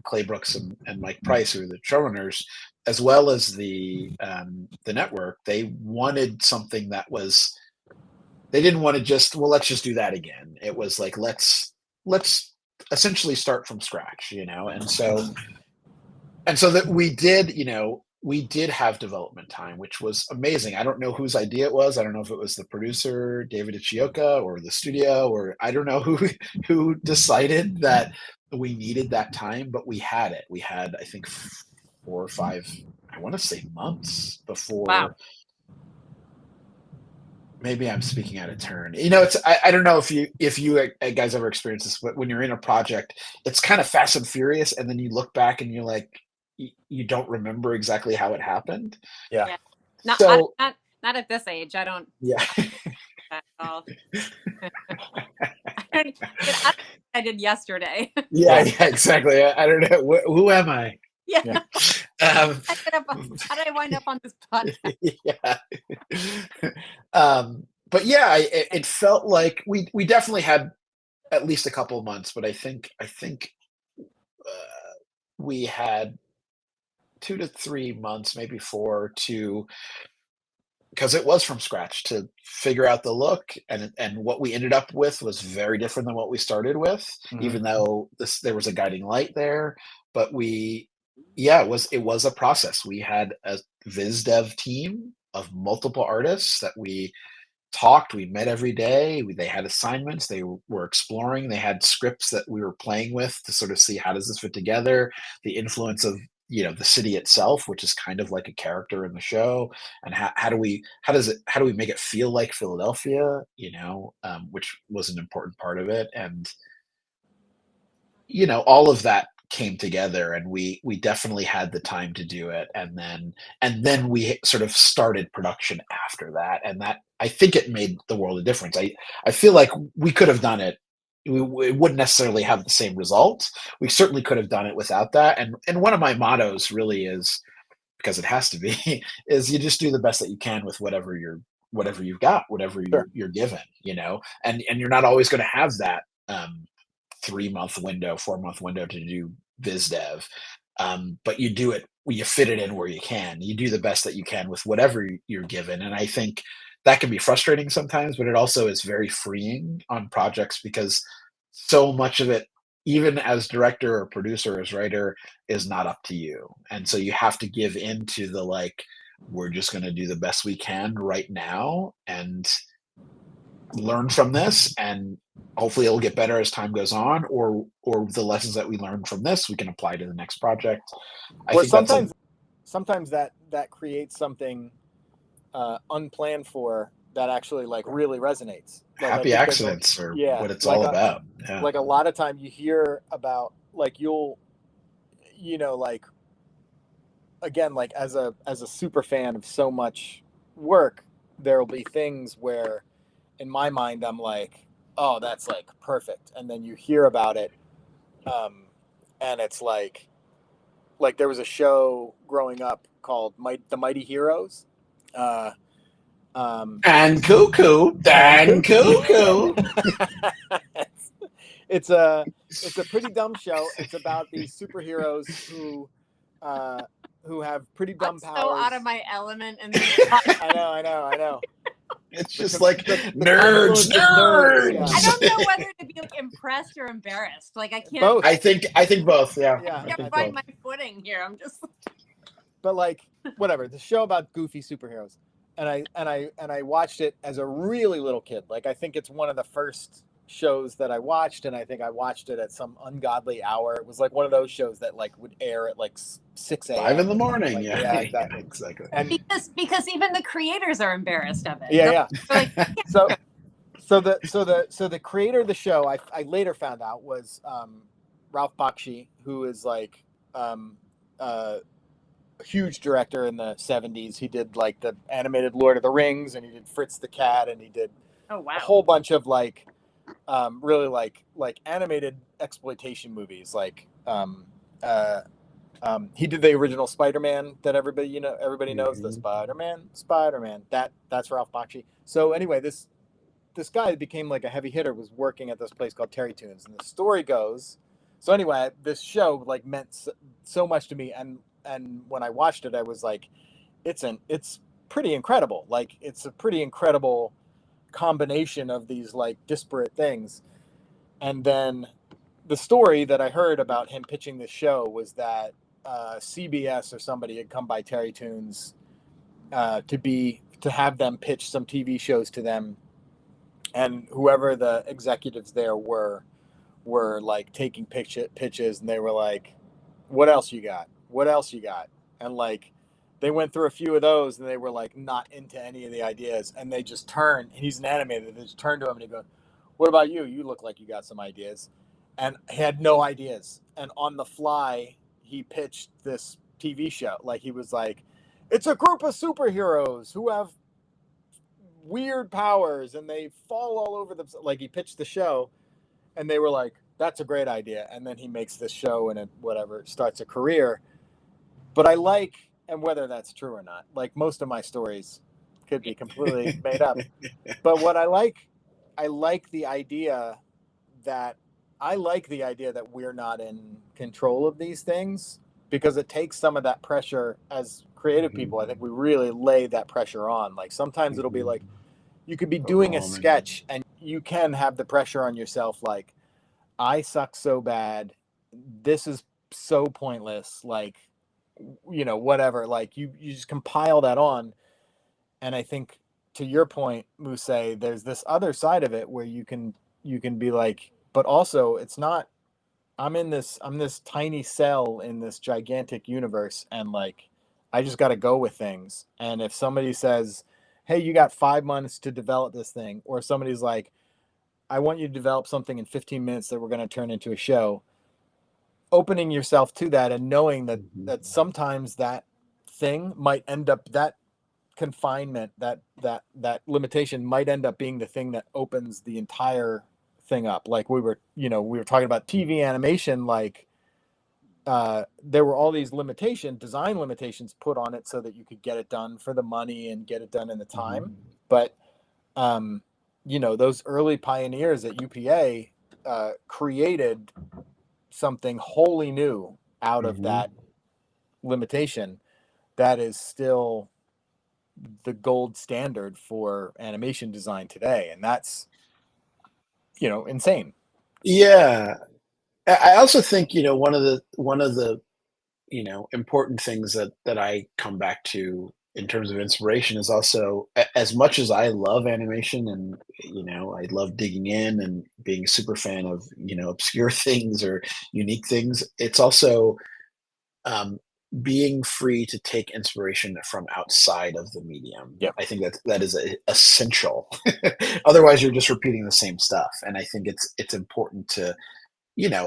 Claybrooks and Mike Price, who are the showrunners, as well as the network, they wanted something that was. They didn't want to just, let's just do that again. It was like, let's essentially start from scratch, and so that we did, we did have development time, which was amazing. I don't know whose idea it was. I don't know if it was the producer, David Ichioka, or the studio, or I don't know who decided that we needed that time, but we had it. We had, I think, 4 or 5, I want to say months before. Wow. Maybe I'm speaking out of turn. It's I don't know if you guys ever experienced this, but when you're in a project, it's kind of fast and furious, and then you look back and you're like, you don't remember exactly how it happened. Yeah. Yeah. Not, So not at this age. I don't. yeah. At all. I did yesterday. Yeah, exactly. I don't know. Who am I? Yeah. Yeah. How did I wind up on this podcast? Yeah. But yeah, it felt like we definitely had at least a couple of months, but I think we had 2 to 3 months, maybe 4, because it was from scratch, to figure out the look, and what we ended up with was very different than what we started with, even though there was a guiding light there. But it was a process. We had a viz dev team of multiple artists that we met every day. They had assignments, they were exploring, they had scripts that we were playing with to sort of see, how does this fit together, the influence of the city itself, which is kind of like a character in the show, and how do we make it feel like Philadelphia, which was an important part of it. And all of that came together, and we definitely had the time to do it, and then we sort of started production after that, and that, I think, it made the world of difference. I feel like we could have done it. We wouldn't necessarily have the same result. We certainly could have done it without that. And one of my mottos really is, because it has to be, is you just do the best that you can with whatever you've got, whatever you're given, and you're not always going to have that 3-month window, 4-month window to do biz dev. But you fit it in where you can. You do the best that you can with whatever you're given. And I think that can be frustrating sometimes, but it also is very freeing on projects, because so much of it, even as director or producer or as writer, is not up to you. And so you have to give in to the, like, we're just going to do the best we can right now and learn from this, and hopefully it'll get better as time goes on, or the lessons that we learned from this we can apply to the next project. Or sometimes that creates something unplanned for that actually, like, really resonates. Like, happy accidents are what it's all about. Yeah. Like, a lot of time you hear about, like, like, again, like, as a super fan of so much work, there will be things where in my mind I'm like, oh, that's, like, perfect, and then you hear about it, and it's like there was a show growing up called The Mighty Heroes. And cuckoo. It's a pretty dumb show. It's about these superheroes who have pretty dumb powers. So out of my element, and I know. It's just like nerds. Yeah. I don't know whether to be, like, impressed or embarrassed. Like, I can't. Both. I think both. Yeah. I can't find my footing here. I'm just. But, like, whatever. The show about goofy superheroes, and I watched it as a really little kid. Like, I think it's one of the first shows that I watched, and I think I watched it at some ungodly hour. It was like one of those shows that, like, would air at like 6 a.m. 5 in the morning. Like, yeah, exactly. And because even the creators are embarrassed of it. Yeah. Like, So the creator of the show, I later found out, was Ralph Bakshi, who is, like, a huge director in the 70s. He did, like, the animated Lord of the Rings, and he did Fritz the Cat, and he did oh wow, a whole bunch of, like, really like animated exploitation movies. Like he did the original Spider-Man that everybody knows, the Spider-Man. That's Ralph Bakshi. So anyway, this guy became, like, a heavy hitter, was working at this place called Terry Toons, and the story goes. So anyway, this show, like, meant so much to me, and when I watched it, I was like, it's pretty incredible. Like, it's a pretty incredible combination of these, like, disparate things. And then the story that I heard about him pitching this show was that CBS or somebody had come by Terry Toons to have them pitch some TV shows to them, and whoever the executives there were like taking pitches, and they were like, "What else you got? What else you got?" And like they went through a few of those, and they were like not into any of the ideas, and they just turned. And he's an animator. They just turned to him and he goes, "What about you? You look like you got some ideas." And he had no ideas. And on the fly, he pitched this TV show. Like he was like, "It's a group of superheroes who have weird powers and they fall all over themselves." Like he pitched the show, and they were like, "That's a great idea." And then he makes this show and it whatever starts a career. But I like, and whether that's true or not, like most of my stories could be completely made up. But what I like the idea that we're not in control of these things, because it takes some of that pressure. As creative people, I think we really lay that pressure on. Like sometimes it'll be like, you could be doing a sketch and you can have the pressure on yourself. Like, I suck so bad. This is so pointless. Like, whatever. Like you just compile that on. And I think to your point, Musa, there's this other side of it where you can be like, but also it's not, I'm this tiny cell in this gigantic universe, and like I just got to go with things. And if somebody says, "Hey, you got 5 months to develop this thing," or somebody's like, "I want you to develop something in 15 minutes that we're going to turn into a show," opening yourself to that and knowing that sometimes that thing might end up, that confinement, that limitation might end up being the thing that opens the entire thing up. Like we were talking about TV animation, like there were all these design limitations put on it so that you could get it done for the money and get it done in the time. But those early pioneers at UPA created something wholly new out of that limitation that is still the gold standard for animation design today. And that's, insane. Yeah. I also think, one of the important things that I come back to in terms of inspiration is also, as much as I love animation and, I love digging in and being a super fan of, obscure things or unique things, it's also being free to take inspiration from outside of the medium. Yep. I think that is essential. Otherwise, you're just repeating the same stuff. And I think it's important to,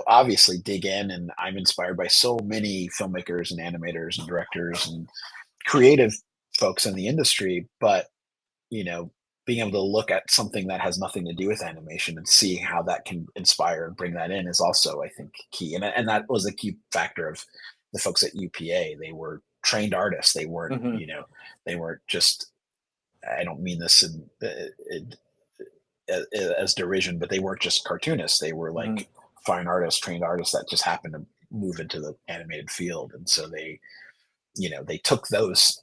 obviously dig in. And I'm inspired by so many filmmakers and animators and directors and creative folks in the industry. But, being able to look at something that has nothing to do with animation and see how that can inspire and bring that in is also, I think, key. And that was a key factor of the folks at UPA. They were trained artists. They weren't, they weren't just, I don't mean this as derision, but they weren't just cartoonists. They were like fine artists, trained artists that just happened to move into the animated field. And so they took those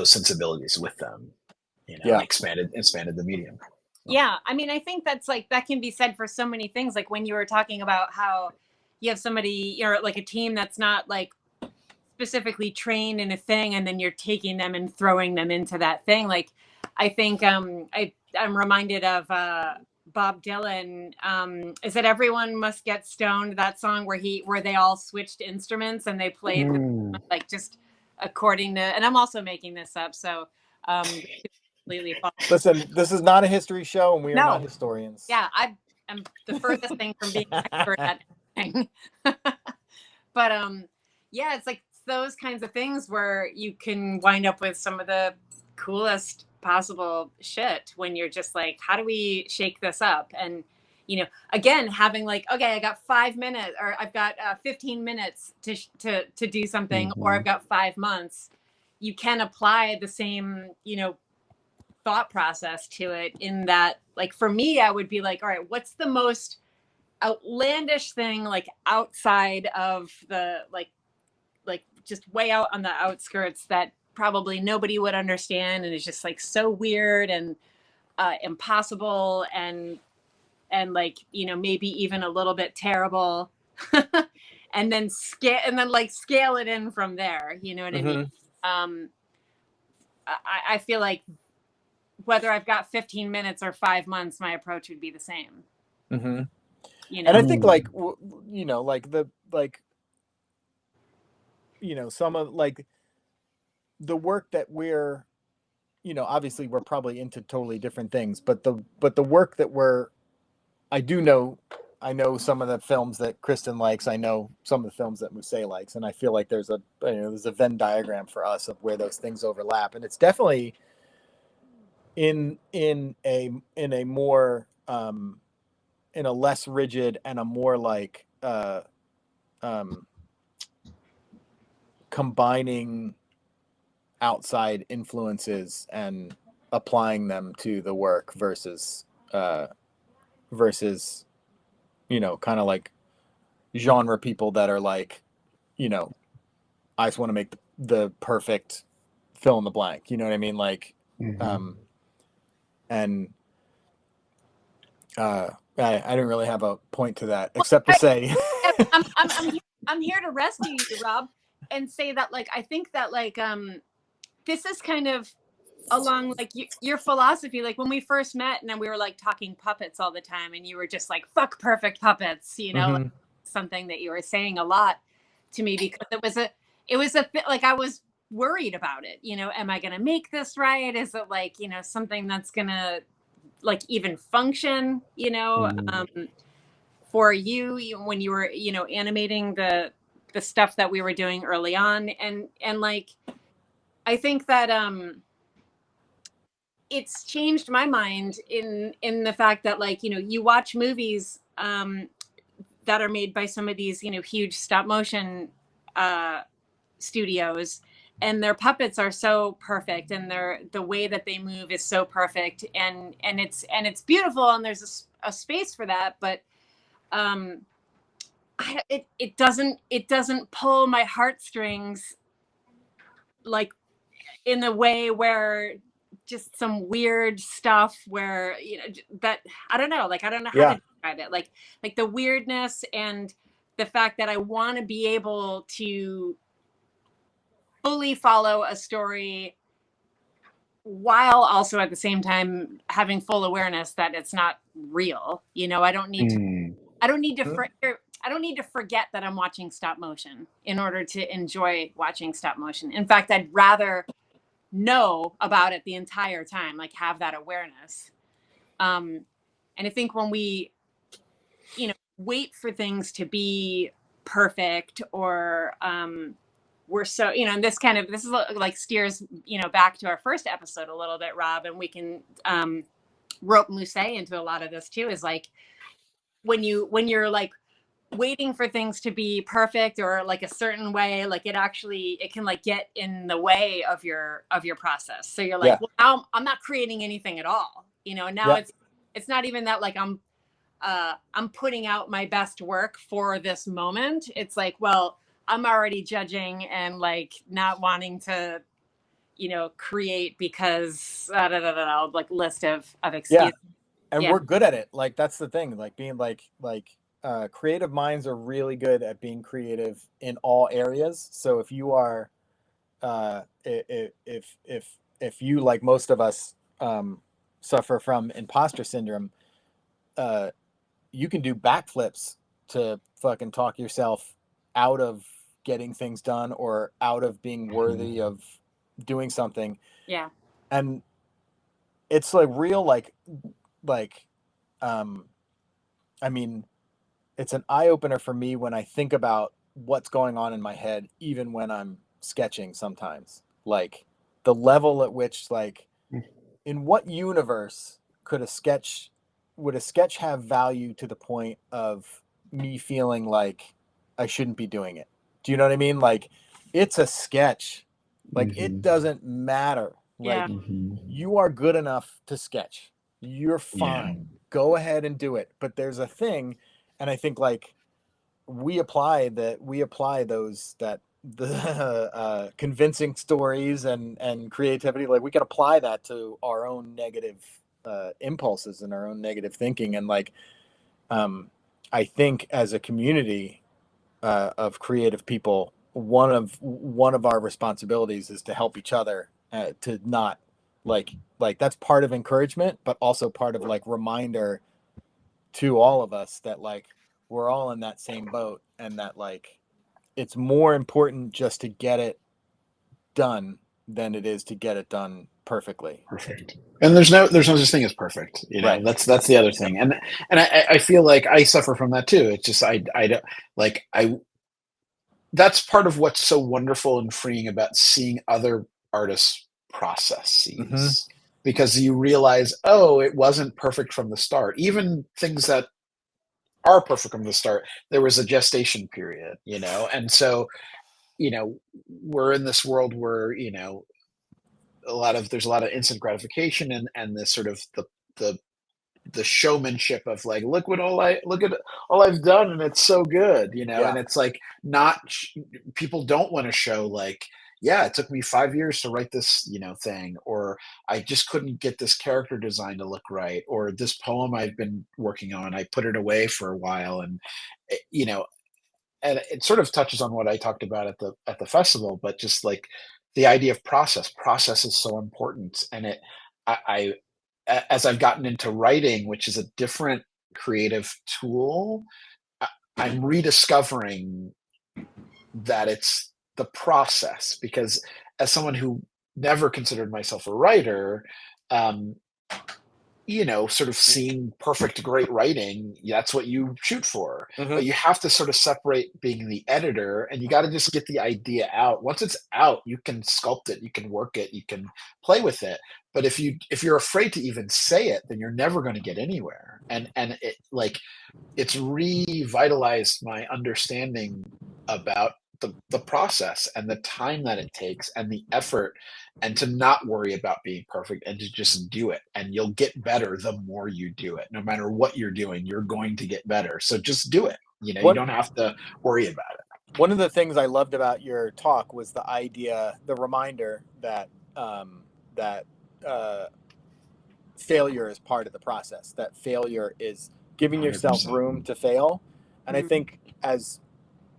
sensibilities with them, and expanded the medium. Yeah. I mean, I think that's like, that can be said for so many things. Like when you were talking about how you have somebody, like a team that's not like specifically trained in a thing, and then you're taking them and throwing them into that thing. Like, I think I'm reminded of Bob Dylan. Is it "Everyone Must Get Stoned"? That song where they all switched instruments and they played like just according to. And I'm also making this up, so completely false. Listen, this is not a history show, and we are not historians. Yeah, I'm the furthest thing from being an expert at anything. But yeah, it's like those kinds of things where you can wind up with some of the coolest possible shit when you're just like, how do we shake this up? And again, having like, okay, I got 5 minutes, or I've got 15 minutes to do something, or I've got 5 months. You can apply the same thought process to it, in that, like, for me, I would be like, all right, what's the most outlandish thing, like outside of the like just way out on the outskirts, that probably nobody would understand, and it's just like so weird and impossible and like maybe even a little bit terrible. and then scale it in from there. You know what I mean? I feel like whether I've got 15 minutes or 5 months, my approach would be the same. You know? And I think like, you know, like you know, some of like the work that we're, you know, obviously we're probably into totally different things, but the work that I know some of the films that Kristen likes. I know some of the films that Musa likes, and I feel like there's a Venn diagram for us of where those things overlap, and it's definitely in a more in a less rigid and a more like combining outside influences and applying them to the work versus you know, kind of like genre people that are like, you know, I just want to make the perfect fill in the blank, you know what I mean, like and I didn't really have a point to that except to say I'm here to rescue you, Rob, and say that like I think that like this is kind of along like your philosophy. Like when we first met and then we were like talking puppets all the time, and you were just like fuck perfect puppets, you know, like, something that you were saying a lot to me, because it was a bit like I was worried about it, you know, am I gonna make this right? Is it like, you know, something that's gonna like even function, you know, for you when you were, you know, animating the stuff that we were doing early on. And like I think that it's changed my mind in the fact that like, you know, you watch movies that are made by some of these, you know, huge stop motion studios, and their puppets are so perfect, and the way that they move is so perfect, and it's beautiful, and there's a space for that, but it doesn't pull my heartstrings like in the way where just some weird stuff where, you know, that I don't know how to describe it, like the weirdness and the fact that I want to be able to fully follow a story while also at the same time having full awareness that it's not real. You know, I don't need to forget that I'm watching stop motion in order to enjoy watching stop motion. In fact, I'd rather know about it the entire time, like have that awareness. And I think when we, you know, wait for things to be perfect, or we're so, you know, and this is like steers, you know, back to our first episode a little bit, Rob, and we can rope Musa into a lot of this too, is like when you're like waiting for things to be perfect or like a certain way, like it can like get in the way of your process. So you're like, well, now I'm not creating anything at all, you know. Now it's not even that like I'm putting out my best work for this moment. It's like, well, I'm already judging and like not wanting to, you know, create because like list of excuses. And we're good at it. Like that's the thing. Like being like creative minds are really good at being creative in all areas. So if you are, if you, like most of us, suffer from imposter syndrome, you can do backflips to fucking talk yourself out of getting things done or out of being worthy of doing something. Yeah. And it's like real, I mean, it's an eye opener for me when I think about what's going on in my head, even when I'm sketching sometimes, like the level at which, like, in what universe would a sketch have value to the point of me feeling like I shouldn't be doing it? Do you know what I mean? Like, it's a sketch. Like, it doesn't matter. Like, you are good enough to sketch. You're fine. Go ahead and do it. But there's a thing, and I think like we apply those convincing stories and creativity. Like we can apply that to our own negative impulses and our own negative thinking. And like, I think as a community, of creative people, one of our responsibilities is to help each other, to not like that's part of encouragement, but also part of like reminder to all of us that like we're all in that same boat, and that like it's more important just to get it done than it is to get it done perfectly. Perfect. And there's no such thing as perfect. You know, Right. that's the other thing. And I feel like I suffer from that too. It's just I don't like I that's part of what's so wonderful and freeing about seeing other artists' processes. Because you realize, oh, it wasn't perfect from the start. Even things that are perfect from the start, there was a gestation period, you know? And so, you know, we're in this world where, you know, there's a lot of instant gratification and this sort of the the showmanship of like, look at all I've done and it's so good, you know? And Yeah. it's like not people don't want to show like, yeah, it took me 5 years to write this, you know, thing, or I just couldn't get this character design to look right, or this poem I've been working on, I put it away for a while, and you know, and it sort of touches on what I talked about at the festival, but just like the idea of process is so important, and I as I've gotten into writing, which is a different creative tool, I'm rediscovering that it's the process, because as someone who never considered myself a writer, um, you know, sort of seeing perfect, great writing, that's what you shoot for. But you have to sort of separate being the editor, and you got to just get the idea out. Once it's out, you can sculpt it, you can work it, you can play with it. But if you're afraid to even say it, then you're never going to get anywhere. And it like it's revitalized my understanding about the process and the time that it takes and the effort, and to not worry about being perfect and to just do it, and you'll get better the more you do it. No matter what you're doing, you're going to get better, so just do it. You know, you don't have to worry about it. One of the things I loved about your talk was the idea, the reminder that failure is part of the process, that failure is giving yourself 100%. room to fail. And I think as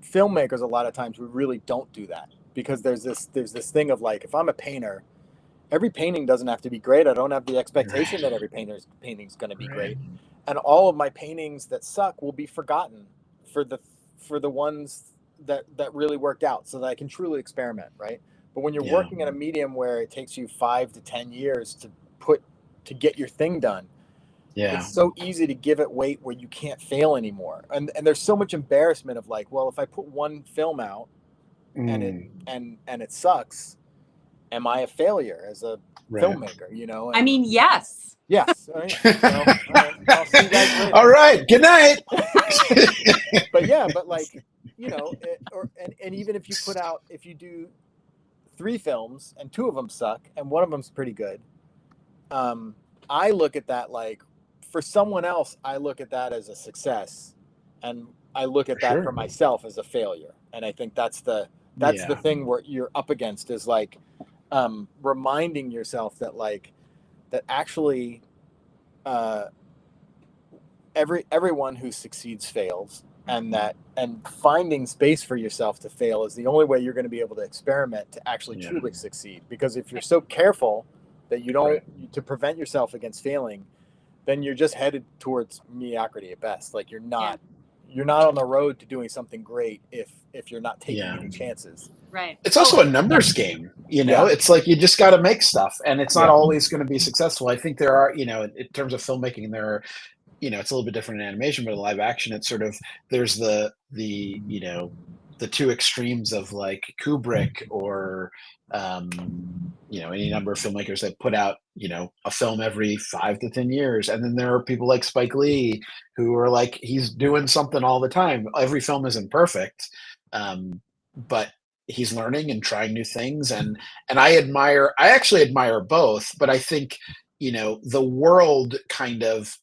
filmmakers, a lot of times we really don't do that, because there's this thing of like, if I'm a painter, every painting doesn't have to be great. I don't have the expectation that every painting's going to be great, and all of my paintings that suck will be forgotten for the ones that really worked out, so that I can truly experiment, right? But when you're working in a medium where it takes you 5 to 10 years to get your thing done, it's so easy to give it weight where you can't fail anymore. And there's so much embarrassment of like, well, if I put one film out and it sucks, am I a failure as a filmmaker? You know? And, I mean, yes. yes. All right. So, all right. I'll see you guys later. All right. Good night. But like, you know, and even if you do 3 films and 2 of them suck and one of them's pretty good, I look at that like, for someone else, I look at that as a success, and I look at that for myself as a failure. And I think that's the thing where you're up against, is like reminding yourself that like that actually everyone who succeeds fails, and finding space for yourself to fail is the only way you're going to be able to experiment to actually truly succeed. Because if you're so careful that you don't to prevent yourself against failing, then you're just headed towards mediocrity at best. Like you're not on the road to doing something great if you're not taking any chances. Right. It's also a numbers game, you know. It's like you just got to make stuff, and it's not always going to be successful. I think there are, you know, in terms of filmmaking, there are, you know, it's a little bit different in animation, but in live action, it's sort of, there's the you know, the 2 extremes of like Kubrick or you know, any number of filmmakers that put out, you know, a film every 5 to 10 years. And then there are people like Spike Lee who are like, he's doing something all the time. Every film isn't perfect, but he's learning and trying new things. And I actually admire both, but I think, you know, the world kind of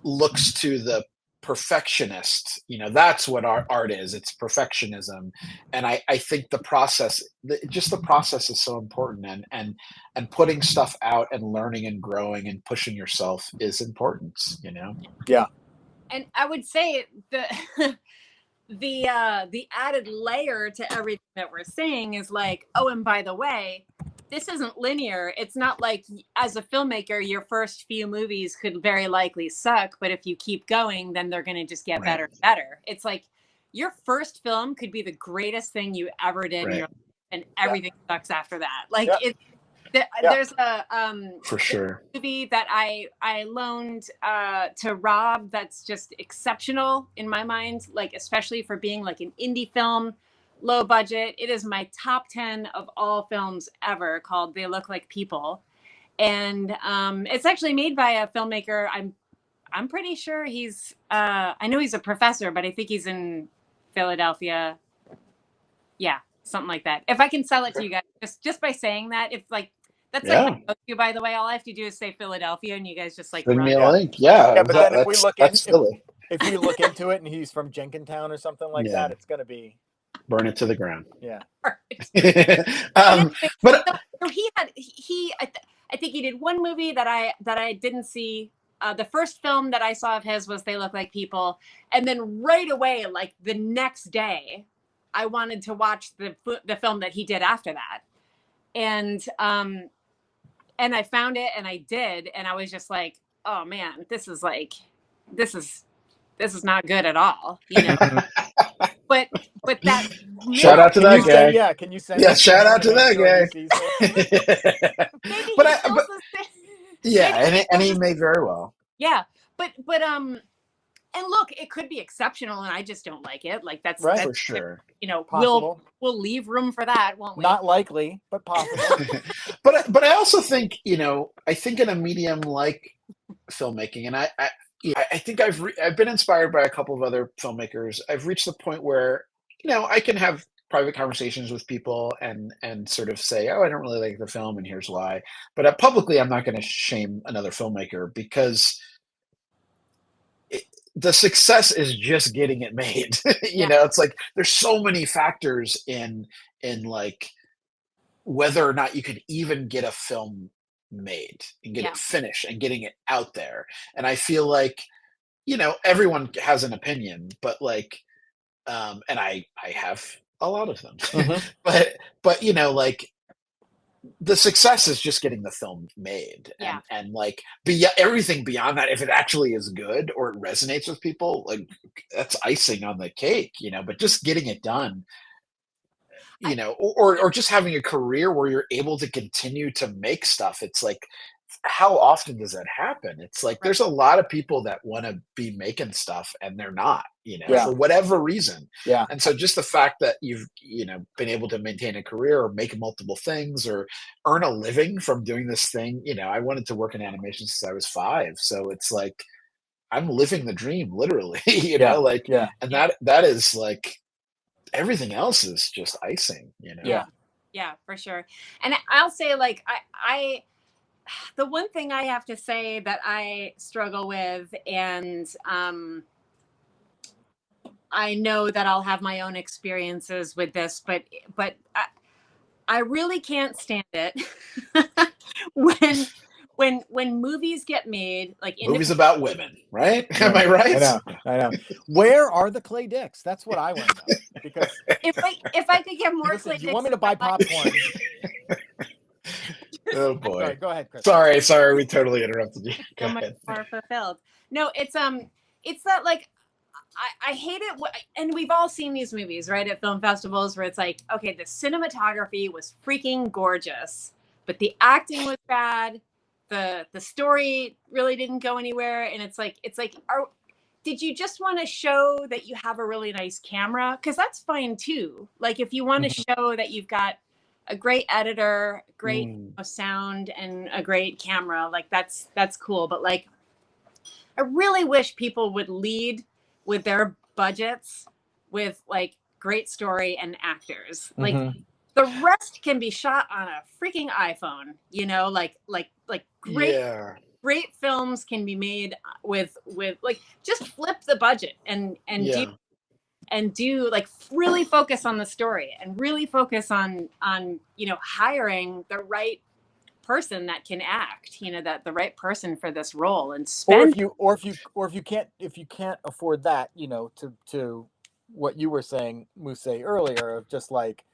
looks to the perfectionist. You know, that's what art is. It's perfectionism. And I think the process is so important, and putting stuff out and learning and growing and pushing yourself is important, you know? Yeah. And I would say the added layer to everything that we're saying is like, oh, and by the way, this isn't linear. It's not like as a filmmaker, your first few movies could very likely suck, but if you keep going, then they're going to just get better and better. It's like your first film could be the greatest thing you ever did in your life, and everything sucks after that. Like there's a for sure movie that I loaned to Rob that's just exceptional in my mind, like especially for being like an indie film, low budget. It is my top 10 of all films ever, called They Look Like People. And it's actually made by a filmmaker. I'm pretty sure he's I know he's a professor, but I think he's in Philadelphia. Yeah, something like that. If I can sell it to you guys just by saying that, if like that's like my go-to, by the way. All I have to do is say Philadelphia, and you guys just like send run me a link. Yeah, but then if we look if we look into it and he's from Jenkintown or something like that, it's gonna be burn it to the ground. Yeah. But I think he did one movie that I didn't see. The first film that I saw of his was They Look Like People, and then right away, like the next day, I wanted to watch the film that he did after that, and I found it and I did, and I was just like, oh man, this is not good at all, you know. but that shout out to that guy. Can you send? Yeah, shout out to that guy. And he may very well. Yeah, but and look, it could be exceptional, and I just don't like it. Like that's for sure. You know, possible. we'll leave room for that, won't we? Not likely, but possible. but I also think, you know, I think in a medium like filmmaking, and I think I've been inspired by a couple of other filmmakers. I've reached the point where, you know, I can have private conversations with people and sort of say, oh, I don't really like the film, and here's why. But publicly, I'm not going to shame another filmmaker, because the success is just getting it made. You know, it's like there's so many factors in like whether or not you could even get a film made and get it finished and getting it out there. And I feel like, you know, everyone has an opinion, but like, and I have a lot of them, but you know, like the success is just getting the film made, and like everything beyond that, if it actually is good or it resonates with people, like that's icing on the cake, you know. But just getting it done, you know, or just having a career where you're able to continue to make stuff. It's like, how often does that happen? It's like there's a lot of people that want to be making stuff and they're not, you know, for whatever reason. And so just the fact that you've, you know, been able to maintain a career or make multiple things or earn a living from doing this thing, you know, I wanted to work in animation since I was 5. So it's like, I'm living the dream, literally, you know, like, and that is like, everything else is just icing, you know? Yeah, for sure. And I'll say, like, I the one thing I have to say that I struggle with, and I know that I'll have my own experiences with this, but I really can't stand it when movies get made, like movies about women, right? Am I right? I know. Where are the clay dicks? That's what I want to know. Because if I could get more clay dicks, you want me to buy popcorn? Oh boy. Sorry, go ahead, Chris. Sorry, we totally interrupted you. So much more fulfilled. No, it's that, like, I hate it, and we've all seen these movies, right, at film festivals, where it's like, okay, the cinematography was freaking gorgeous, but the acting was bad, the story really didn't go anywhere, and it's like, did you just want to show that you have a really nice camera? Because that's fine too. Like, if you want to show that you've got a great editor, great sound, and a great camera, like that's cool. But like, I really wish people would lead with their budgets with like great story and actors. Like the rest can be shot on a freaking iPhone, you know, like great films can be made with like, just flip the budget and do like really focus on the story and really focus on, you know, hiring the right person that can act, you know, that the right person for this role, and spend. Or if you can't afford that, you know, to what you were saying, Musa, earlier, of just like,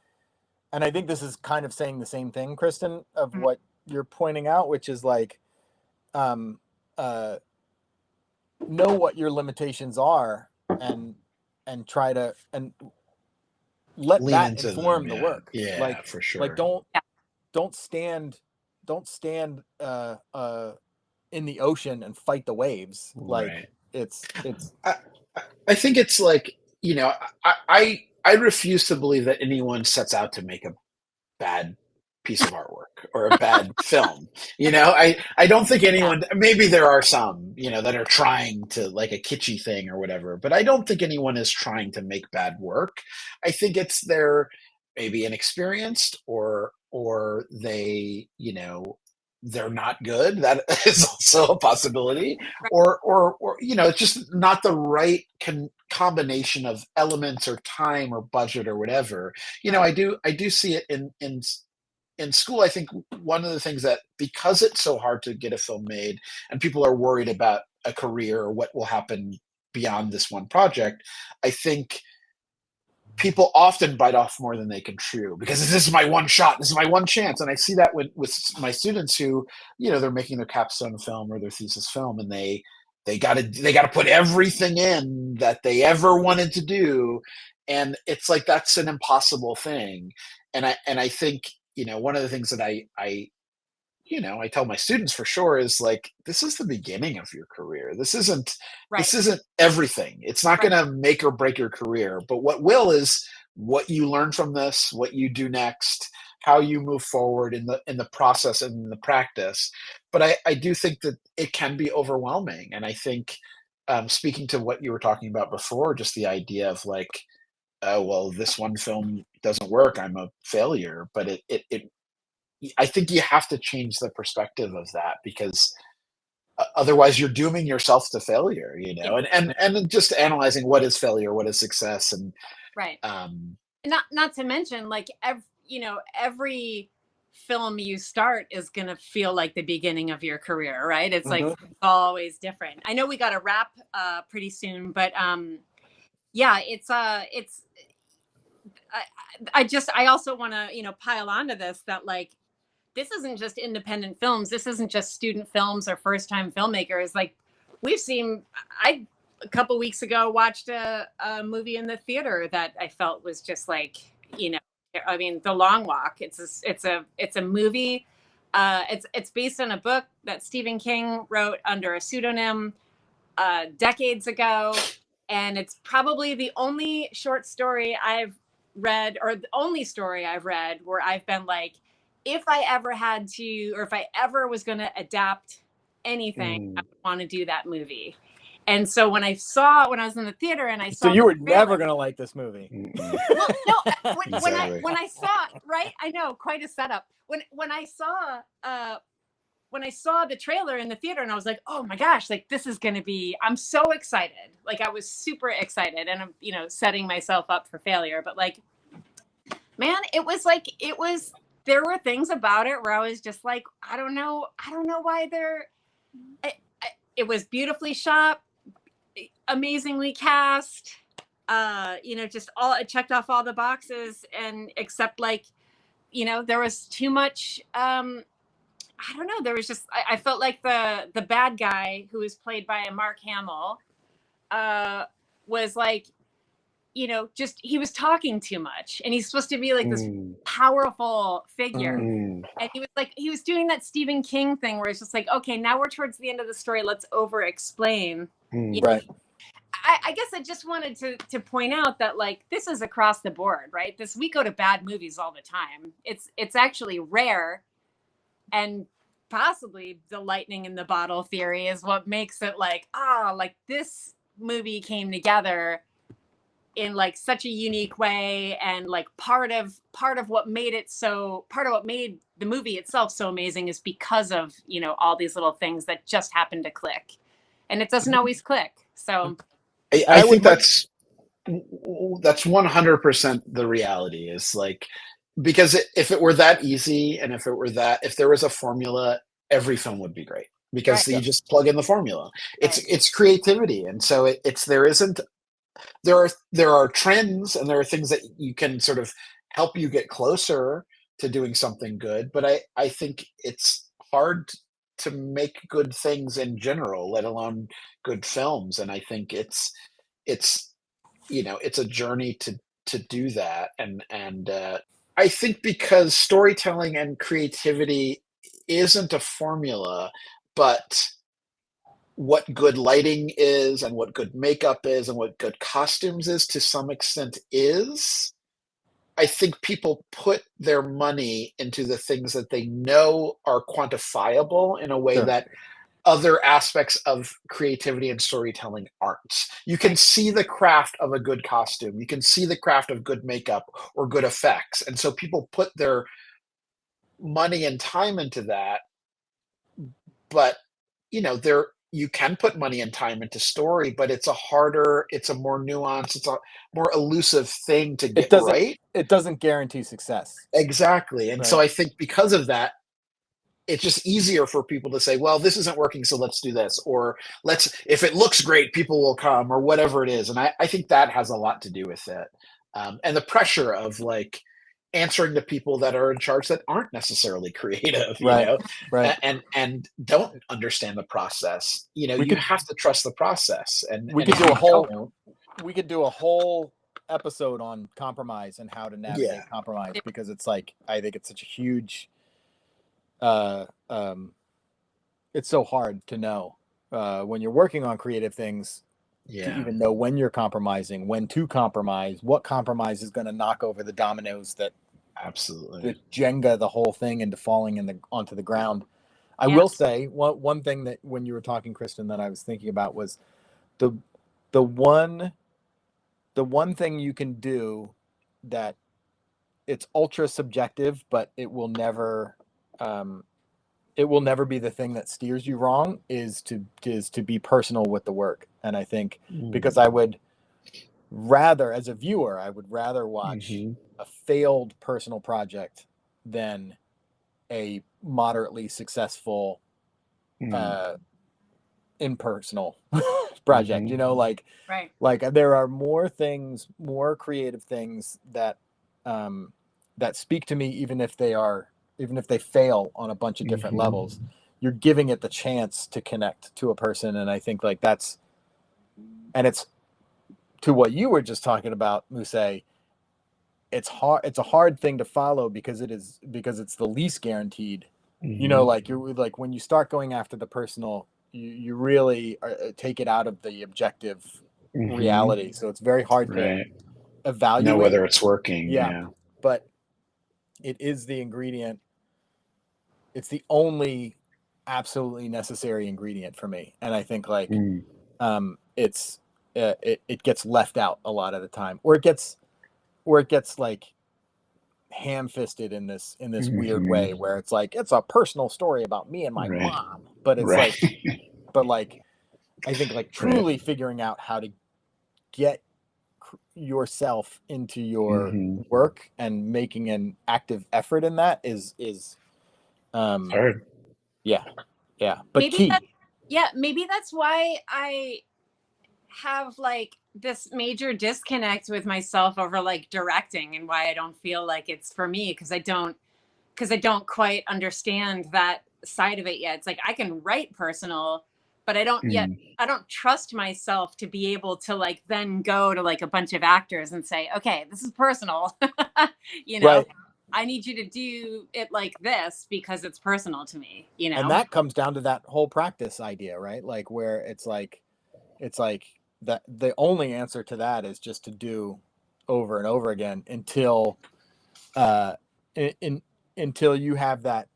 and I think this is kind of saying the same thing, Kristen, of what you're pointing out, which is like, know what your limitations are, and try to, and let Lean that into inform them, the work. Yeah, Like, for sure. like don't stand in the ocean and fight the waves. Like, Right. it's I think it's like, I refuse to believe that anyone sets out to make a bad piece of artwork or a bad film. I don't think anyone, maybe there are some, that are trying to, like, a kitschy thing or whatever, but I don't think anyone is trying to make bad work. I think it's they're maybe inexperienced, or they're not good. That is also a possibility. Right. Or it's just not the right combination of elements or time or budget or whatever. Right. I do see it in school. I think one of the things that, because it's so hard to get a film made and people are worried about a career or what will happen beyond this one project, I think people often bite off more than they can chew, because this is my one shot, this is my one chance. And I see that with my students who, they're making their capstone film or their thesis film, and they gotta put everything in that they ever wanted to do. And it's like, that's an impossible thing. And I think, one of the things that I tell my students for sure is, like, this is the beginning of your career. This isn't everything. It's not going to make or break your career, but what will is what you learn from this, what you do next, how you move forward in the process and in the practice. But I do think that it can be overwhelming. And I think, speaking to what you were talking about before, just the idea of, like, oh, well, this one film doesn't work, I'm a failure. But I think you have to change the perspective of that, because otherwise you're dooming yourself to failure, and just analyzing what is failure, what is success. And Right. Not to mention, like, every film you start is going to feel like the beginning of your career, right? It's like always different. I know we got to wrap pretty soon, but yeah, I also want to, pile onto this, that, like, this isn't just independent films. This isn't just student films or first time filmmakers. Like, we've seen, a couple weeks ago watched a movie in the theater that I felt was just like, The Long Walk. It's a movie. It's based on a book that Stephen King wrote under a pseudonym decades ago. And it's probably the only short story I've read, or the only story I've read, where I've been like, if I ever had to, or if I ever was going to adapt anything, I would want to do that movie. And so when I was in the theater and I saw, so you were never going to like this movie. Well, no, Exactly. when I saw, right, I know, quite a setup. When I saw the trailer in the theater, and I was like, oh my gosh, like, this is going to be, I'm so excited. Like, I was super excited, and I'm, setting myself up for failure. But, like, man, there were things about it where I was just like, I don't know why it was beautifully shot, amazingly cast, just it checked off all the boxes, and except, like, there was too much, I don't know, there was just, I felt like the bad guy, who was played by Mark Hamill, was like, just, he was talking too much, and he's supposed to be like this powerful figure. And he was doing that Stephen King thing where it's just like, okay, now we're towards the end of the story, let's over explain. Right. I guess I just wanted to point out that, like, this is across the board, right? We go to bad movies all the time. It's actually rare, and possibly the lightning in the bottle theory is what makes it like, like, this movie came together in, like, such a unique way, and, like, part of what made the movie itself so amazing is because of, all these little things that just happen to click, and it doesn't always click. So I think that's 100% the reality, is, like, because if it were that easy, and if there was a formula, every film would be great, because you just plug in the formula. It's creativity. And so there isn't there are trends and there are things that you can sort of help you get closer to doing something good. But I think it's hard to make good things in general, let alone good films. And I think it's it's a journey to do that. And I think because storytelling and creativity isn't a formula, but what good lighting is and what good makeup is and what good costumes is to some extent is, I think people put their money into the things that they know are quantifiable in a way Sure. that other aspects of creativity and storytelling aren't. You can see the craft of a good costume, you can see the craft of good makeup or good effects. And so people put their money and time into that. But there you can put money and time into story, but it's a more nuanced, it's a more elusive thing to get right. It doesn't guarantee success. Exactly. And so Right. I think because of that, it's just easier for people to say, well, this isn't working, so let's do this. Or if it looks great, people will come, or whatever it is. And I think that has a lot to do with it. And the pressure of like answering to people that are in charge that aren't necessarily creative, Right. Right. and don't understand the process. We You could have to trust the process. And we and could if do a you whole don't, we could do a whole episode on compromise and how to navigate yeah, compromise, because it's like, I think it's such a huge uh it's so hard to know when you're working on creative things, to yeah, even know when you're compromising, when to compromise, what compromise is going to knock over the dominoes that absolutely. Jenga the whole thing into falling onto the ground. I Yeah. will say one thing that when you were talking, Kristen, that I was thinking about was the the one thing you can do that it's ultra subjective, but it will never be the thing that steers you wrong, is to be personal with the work. And I think because I would rather, as a viewer, I would rather watch a failed personal project than a moderately successful impersonal project. Right. Like there are more creative things that that speak to me, even if they fail on a bunch of different levels. You're giving it the chance to connect to a person. And I think like it's to what you were just talking about, Musa. It's a hard thing to follow because it's the least guaranteed. Like you're like, when you start going after the personal, you really take it out of the objective reality. So it's very hard to Right. evaluate Know whether it's working. Yeah. Yeah. But it is the ingredient. It's the only absolutely necessary ingredient for me. And I think like it gets left out a lot of the time, or it gets like ham-fisted in this weird way, where it's like, it's a personal story about me and my Right. mom, but it's Right. like I think like truly figuring out how to get yourself into your work and making an active effort in that is Hard. yeah but Maybe key. maybe that's why I have like this major disconnect with myself over like directing, and why I don't feel like it's for me, because I don't quite understand that side of it yet. It's like I can write personal, but I don't trust myself to be able to like then go to like a bunch of actors and say, okay, this is personal. Right. I need you to do it like this because it's personal to me, And that comes down to that whole practice idea, right? Like where it's like that the only answer to that is just to do over and over again until until you have that,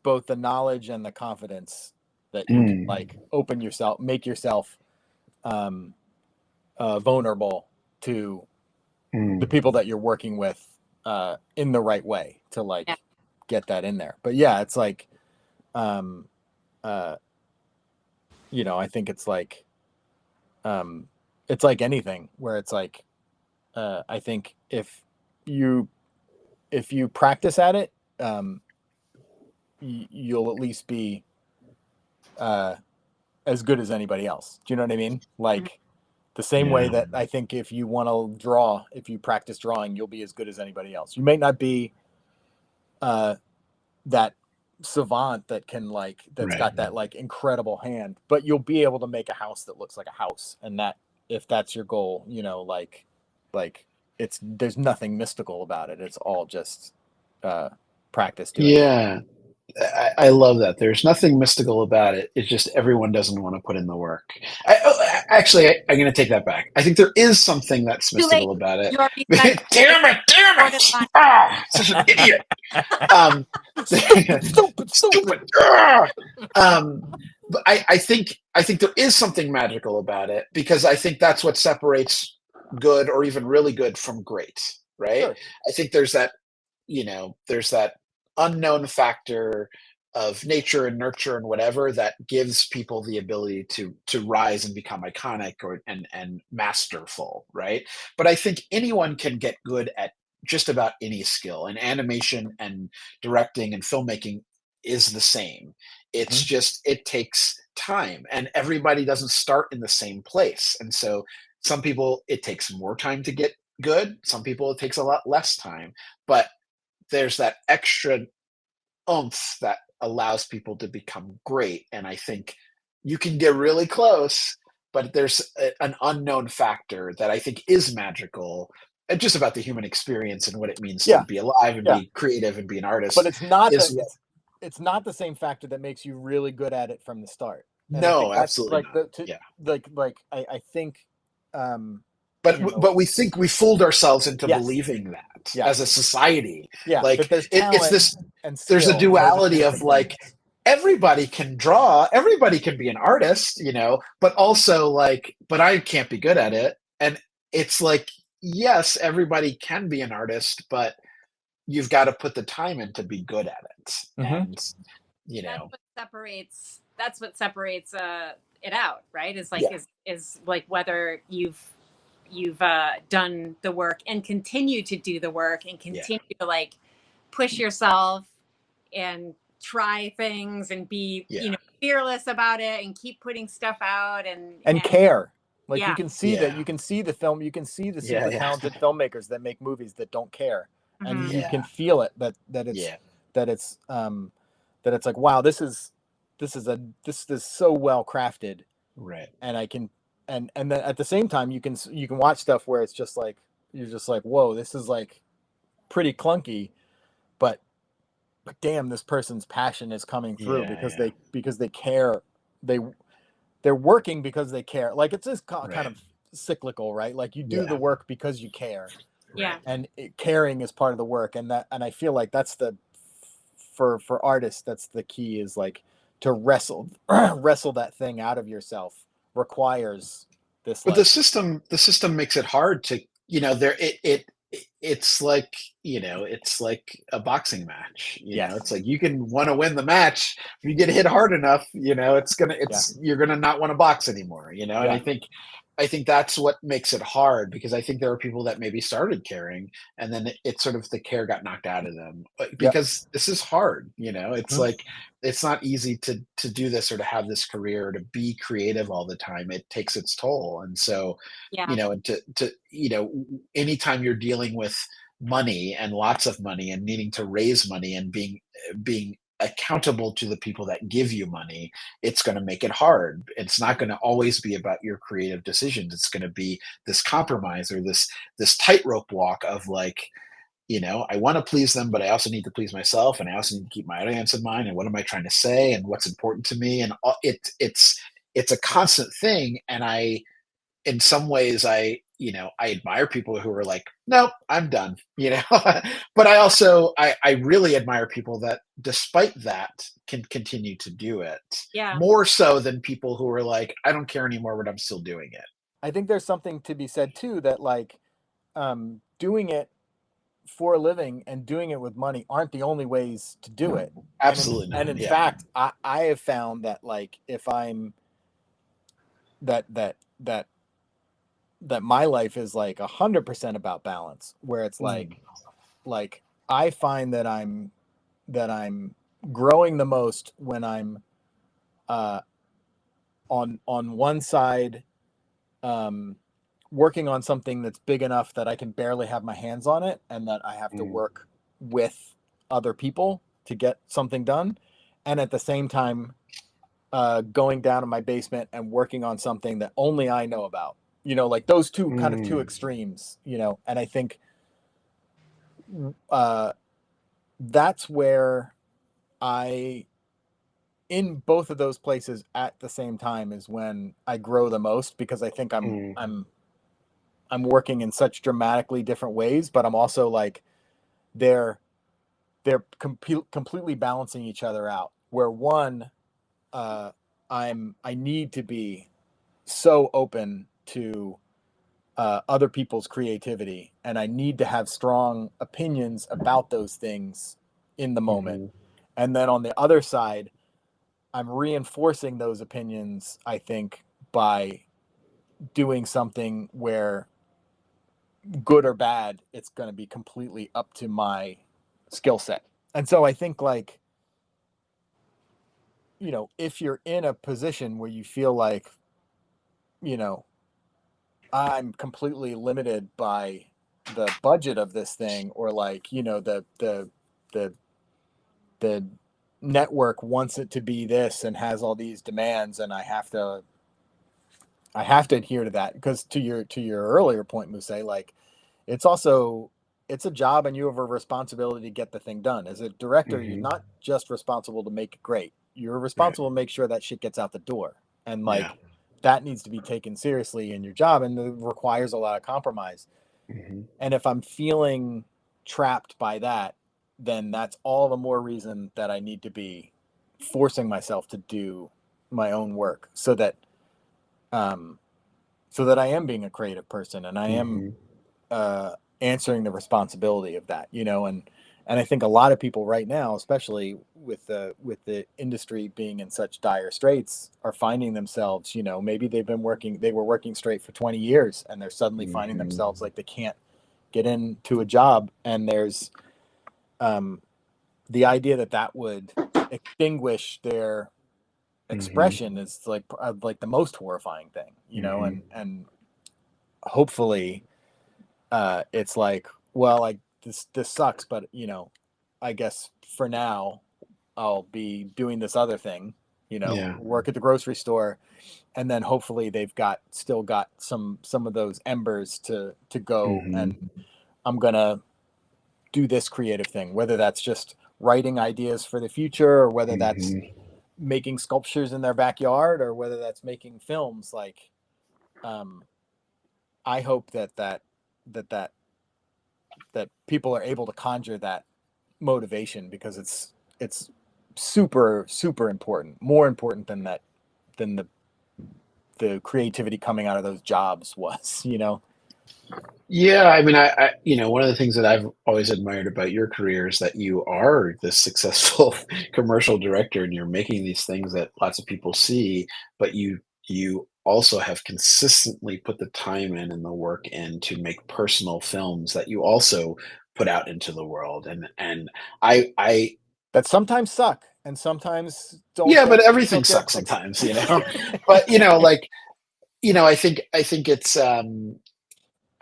both the knowledge and the confidence that you can like open yourself, make yourself vulnerable to the people that you're working with in the right way to like get that in there. But yeah, it's like I think it's like anything where it's like I think if you practice at it, you'll at least be as good as anybody else. Do you know what I mean? Like The same way that I think if you want to draw, if you practice drawing, you'll be as good as anybody else. You may not be that savant that can that's got that incredible hand, but you'll be able to make a house that looks like a house. And that, if that's your goal, there's nothing mystical about it. It's all just practice doing it. I love that. There's nothing mystical about it. It's just everyone doesn't want to put in the work. I'm going to take that back. I think there is something that's Too late. mystical about it. You already said Damn it! Ah, such an idiot. Stupid. But I think there is something magical about it, because I think that's what separates good or even really good from great, right? Sure. I think there's that unknown factor of nature and nurture and whatever that gives people the ability to rise and become iconic and masterful, right? But I think anyone can get good at just about any skill, and animation and directing and filmmaking is the same. It's just, it takes time, and everybody doesn't start in the same place. And so some people, it takes more time to get good. Some people, it takes a lot less time, but there's that extra oomph that allows people to become great. And I think you can get really close, but there's an unknown factor that I think is magical, and just about the human experience and what it means to be alive and be creative and be an artist. But it's not it's not the same factor that makes you really good at it from the start. And no, absolutely not. I think but we think we fooled ourselves into believing that as a society. But there's it's this, and there's a duality of everybody can draw, everybody can be an artist, but also but I can't be good at it. And it's yes, everybody can be an artist, but you've got to put the time in to be good at it. And that's what separates it out, right? Is whether you've done the work and continue to do the work and continue to push yourself and try things and be fearless about it and keep putting stuff out and care. You can see that, you can see the film, you can see the super talented filmmakers that make movies that don't care. And you can feel it that it's wow, this is so well crafted. Right. And I can and then at the same time you can watch stuff where it's just you're just whoa, this is pretty clunky, but damn, this person's passion is coming through because they care. They're working because they care. It's just kind of cyclical, right? You do the work because you care. Yeah. And caring is part of the work, and I feel that's for artists, that's the key, is to wrestle that thing out of yourself requires this. But the system makes it hard to it's it's like a boxing match. It's you can want to win the match. If you get hit hard enough, you're gonna not want to box anymore. And I think that's what makes it hard, because I think there are people that maybe started caring and then it's sort of the care got knocked out of them, because this is hard. It's it's not easy to do this or to have this career, to be creative all the time. It takes its toll. And so, and anytime you're dealing with money and lots of money and needing to raise money and being accountable to the people that give you money, it's going to make it hard. It's not going to always be about your creative decisions. It's going to be this compromise or this tightrope walk of I want to please them, but I also need to please myself, and I also need to keep my audience in mind, and what am I trying to say, and what's important to me, and it's a constant thing. And in some ways I admire people who are nope, I'm done, but I also, I really admire people that despite that can continue to do it. More so than people who are I don't care anymore, but I'm still doing it. I think there's something to be said too, that doing it for a living and doing it with money aren't the only ways to do it. Absolutely. And in fact, I have found that if I'm that my life is 100% about balance, where it's I find that I'm growing the most when I'm on one side working on something that's big enough that I can barely have my hands on it, and that I have to work with other people to get something done. And at the same time, going down in my basement and working on something that only I know about, like those two kind of two extremes, and I think that's where in both of those places at the same time is when I grow the most, because I think I'm working in such dramatically different ways, but I'm also like, they're completely balancing each other out, where one, I need to be so open to other people's creativity, and I need to have strong opinions about those things in the moment. And then on the other side, I'm reinforcing those opinions, I think, by doing something where, good or bad, it's going to be completely up to my skill set. And so I think, like, if you're in a position where you feel like, I'm completely limited by the budget of this thing, or like, the network wants it to be this and has all these demands, and I have to adhere to that, because to your earlier point, Musa, like, it's a job, and you have a responsibility to get the thing done. As a director, you're not just responsible to make it great. You're responsible to make sure that shit gets out the door. And like, that needs to be taken seriously in your job, and it requires a lot of compromise. And if I'm feeling trapped by that, then that's all the more reason that I need to be forcing myself to do my own work, so that I am being a creative person, and I am answering the responsibility of that, and I think a lot of people right now, especially with the industry being in such dire straits, are finding themselves, maybe they were working straight for 20 years, and they're suddenly finding themselves like they can't get into a job. And there's the idea that would extinguish their expression is like the most horrifying thing, and hopefully it's like, well, like, this sucks, but I guess for now I'll be doing this other thing, work at the grocery store, and then hopefully they've still got some of those embers to go, and I'm gonna do this creative thing, whether that's just writing ideas for the future, or whether that's making sculptures in their backyard, or whether that's making films. Like, I hope that people are able to conjure that motivation, because it's super, super important, more important than the creativity coming out of those jobs was. Yeah, I mean, I one of the things that I've always admired about your career is that you are this successful commercial director, and you're making these things that lots of people see, but you also have consistently put the time in and the work in to make personal films that you also put out into the world. And I that sometimes suck, and sometimes yeah, but everything don't get sucks sometimes, But like,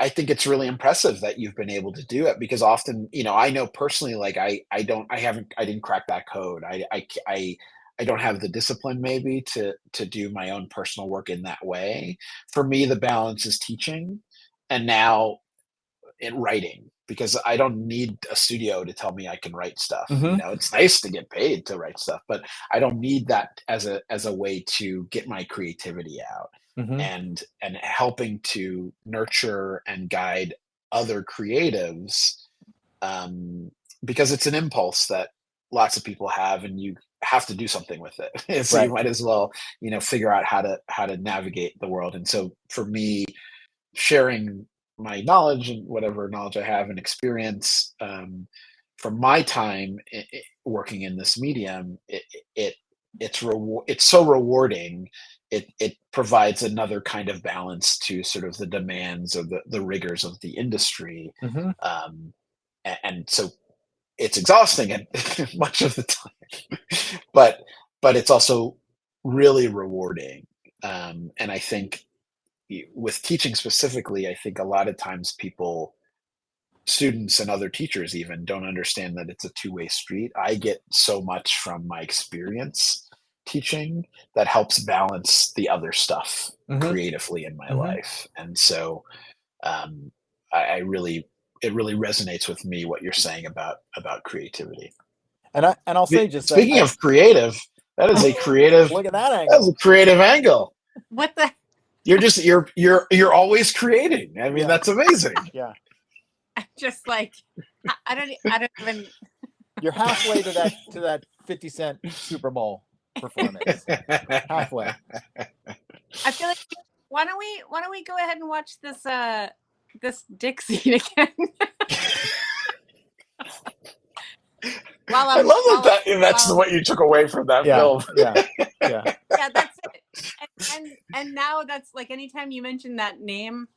I think it's really impressive that you've been able to do it, because often, I know personally, like, I didn't crack that code. I don't have the discipline maybe to do my own personal work in that way. For me, the balance is teaching, and now in writing, because I don't need a studio to tell me I can write stuff. It's nice to get paid to write stuff, but I don't need that as a way to get my creativity out. And helping to nurture and guide other creatives, because it's an impulse that lots of people have, and you have to do something with it. So you might as well, figure out how to navigate the world. And so for me, sharing my knowledge and whatever knowledge I have and experience, from my time working in this medium, it's so rewarding. It provides another kind of balance to sort of the demands or the rigors of the industry. And so it's exhausting and much of the time, but it's also really rewarding. And I think, with teaching specifically, I think a lot of times students and other teachers even don't understand that it's a two-way street. I get so much from my experience teaching that helps balance the other stuff creatively in my life. And so I really, it really resonates with me what you're saying about creativity. And I'll say just speaking of creative, that is a creative. Look at that angle. That was a creative angle. What the? You're always creating. I mean, that's amazing. Yeah. Just like I don't even. You're halfway to that 50 Cent Super Bowl performance. Halfway. I feel like why don't we go ahead and watch this dick scene again? I love that's what you took away from that film. Yeah. Yeah, that's it. And now that's like anytime you mention that name,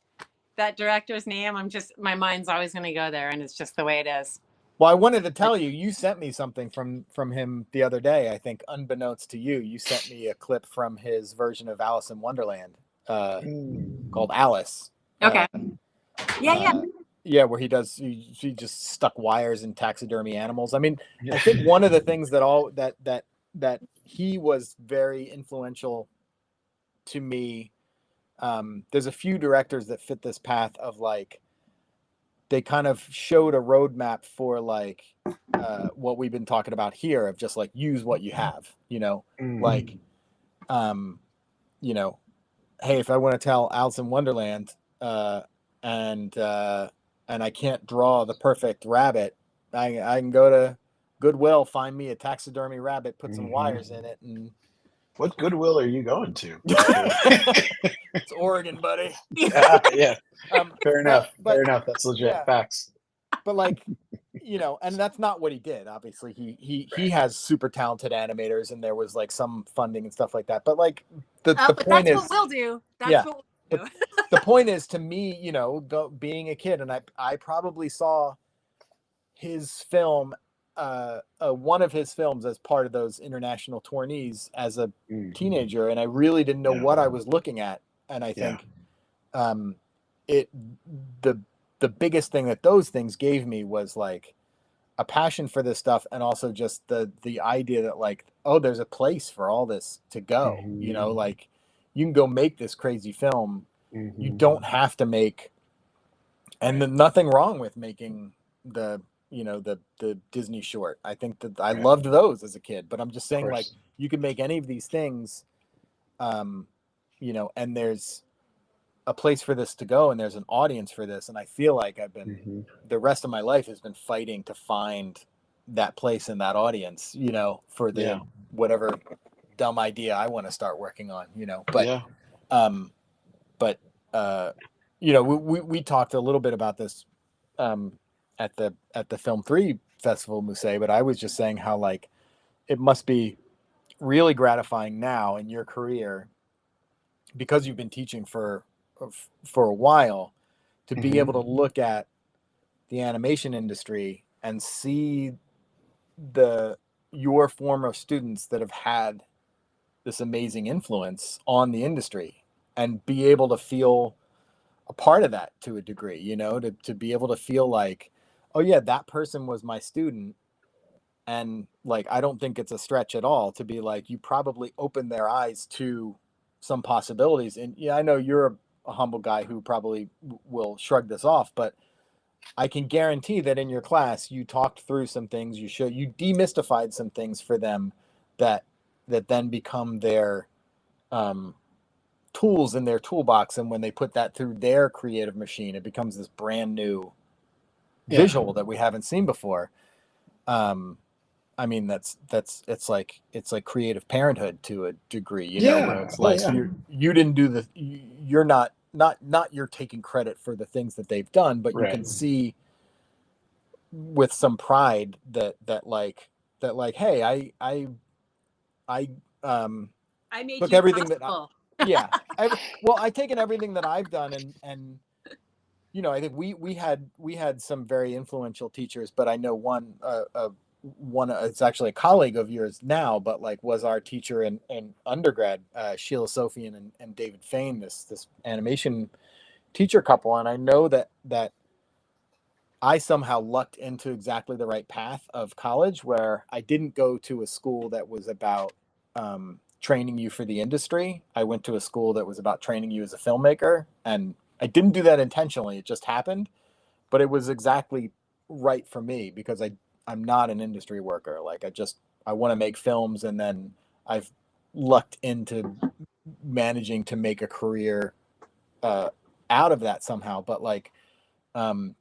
that director's name, my mind's always going to go there, and it's just the way it is. Well, I wanted to tell you, you sent me something from him the other day. I think unbeknownst to you, you sent me a clip from his version of Alice in Wonderland called Alice. Okay. Yeah, where he just stuck wires in taxidermy animals. I mean, I think one of the things that he was very influential to me. There's a few directors that fit this path of like, they kind of showed a roadmap for like what we've been talking about here of just like use what you have, like, hey, if I want to tell Alice in Wonderland and I can't draw the perfect rabbit, I can go to Goodwill, find me a taxidermy rabbit, put some wires in it, and what Goodwill are you going to? It's Oregon, buddy. Yeah. Fair enough. Fair enough. That's legit facts. But like, and that's not what he did. Obviously, he has super talented animators, and there was like some funding and stuff like that. But like the point is, what we'll do. That's what we'll do. The point is, to me, being a kid, and I probably saw his film, one of his films as part of those international tourneys as a teenager, and I really didn't know what I was looking at. And I think the biggest thing that those things gave me was like a passion for this stuff, and also just the idea that like, oh, there's a place for all this to go. Like you can go make this crazy film. You don't have to make, and nothing wrong with making the Disney short. I think that I loved those as a kid, but I'm just saying like you can make any of these things, and there's a place for this to go, and there's an audience for this. And I feel like I've been the rest of my life has been fighting to find that place in that audience, for the whatever dumb idea I want to start working on, but we talked a little bit about this at the Film 3 Festival, Musa, but I was just saying how like it must be really gratifying now in your career, because you've been teaching for a while, to be able to look at the animation industry and see your former students that have had this amazing influence on the industry, and be able to feel a part of that to a degree, to be able to feel like, oh yeah, that person was my student. And like, I don't think it's a stretch at all to be like, you probably opened their eyes to some possibilities. And I know you're a humble guy who probably will shrug this off, but I can guarantee that in your class, you talked through some things, you demystified some things for them that then become their tools in their toolbox. And when they put that through their creative machine, it becomes this brand new visual that we haven't seen before. I mean, it's like creative parenthood to a degree, where it's like you didn't do you're not you're taking credit for the things that they've done, but you can see with some pride that like, hey, I made look you everything possible. that I've taken everything that I've done and I think we had some very influential teachers, but I know one it's actually a colleague of yours now, but like was our teacher in undergrad, Sheila Sofian and David Fain, this animation teacher couple. And I know that I somehow lucked into exactly the right path of college, where I didn't go to a school that was about training you for the industry. I went to a school that was about training you as a filmmaker, and I didn't do that intentionally. It just happened, but it was exactly right for me because I'm not an industry worker. Like I want to make films, and then I've lucked into managing to make a career out of that somehow. But like, so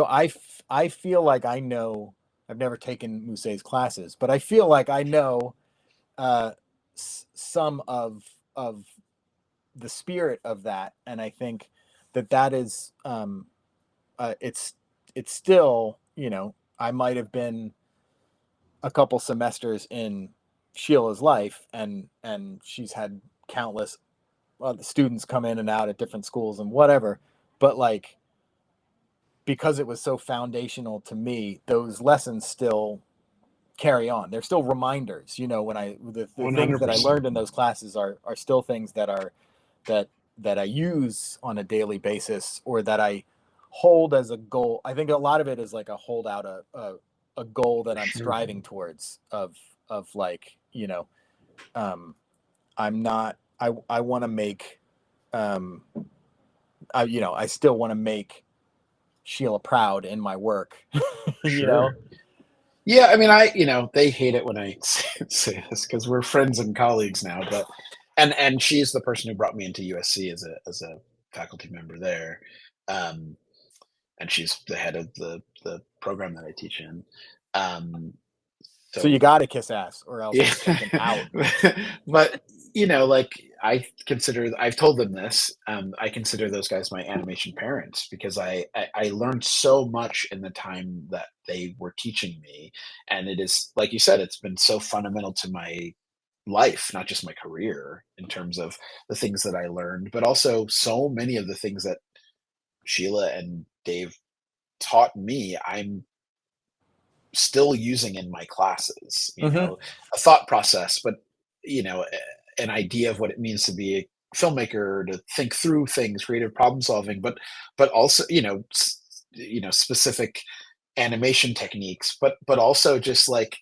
I feel like I know. I've never taken Musa's classes, but I feel like I know some of the spirit of that, and I think that is it's still, I might have been a couple semesters in Sheila's life, and she's had countless students come in and out at different schools and whatever, but like, because it was so foundational to me, those lessons still carry on. They're still reminders, when the things that I 100%. learned in those classes are still things that I use on a daily basis, or that I hold as a goal. I think a lot of it is like a hold out a goal that I'm Sure. striving towards of like, I'm not, I want to make, I still want to make Sheila proud in my work, Sure. Yeah, I mean, they hate it when I say this because we're friends and colleagues now, but and she's the person who brought me into USC as a faculty member there, and she's the head of the program that I teach in. So you got to kiss ass, or else Yeah, it's taken out. but like I've told them this. I consider those guys my animation parents because I learned so much in the time that they were teaching me, and it is like you said, it's been so fundamental to my life, not just my career, in terms of the things that I learned, but also so many of the things that Sheila and Dave taught me. I'm still using in my classes, a thought process, but an idea of what it means to be a filmmaker, to think through things, creative problem solving, but also, specific animation techniques, but also just like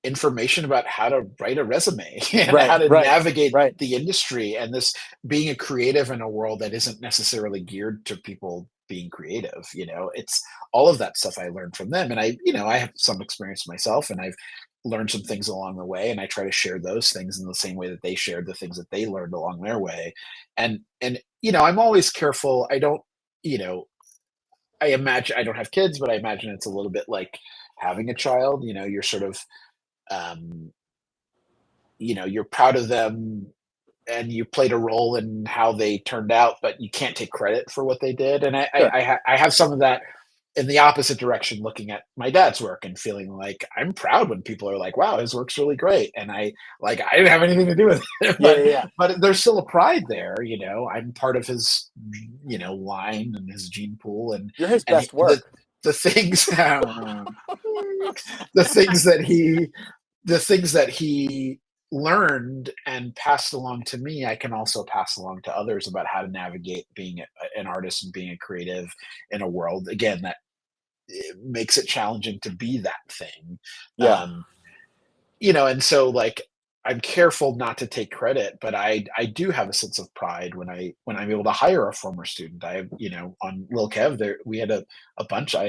information about how to write a resume and how to navigate the industry, and this being a creative in a world that isn't necessarily geared to people being creative. It's all of that stuff I learned from them, and I have some experience myself, and I've learned some things along the way, and I try to share those things in the same way that they shared the things that they learned along their way. And I'm always careful. I don't, I imagine, I don't have kids, but I imagine it's a little bit like having a child. You're sort of you're proud of them, and you played a role in how they turned out, but you can't take credit for what they did. And I have some of that in the opposite direction, looking at my dad's work and feeling like I'm proud when people are like, wow, his work's really great. And I didn't have anything to do with it, but there's still a pride there. I'm part of his, line and his gene pool, and you're his best work. The things, the things that he learned and passed along to me, I can also pass along to others about how to navigate being an artist and being a creative in a world, again, that it makes it challenging to be that thing. And so like, I'm careful not to take credit, but I do have a sense of pride when I'm able to hire a former student. On Lil Kev there, I had a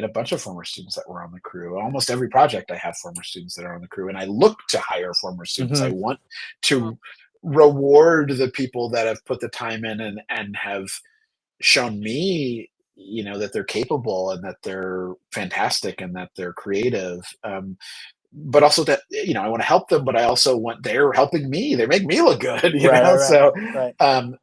bunch of former students that were on the crew. Almost every project I have former students that are on the crew, and I look to hire former students. I want to reward the people that have put the time in and have shown me, that they're capable and that they're fantastic and that they're creative. But also that, I want to help them, but I also want they're helping me. They make me look good, So,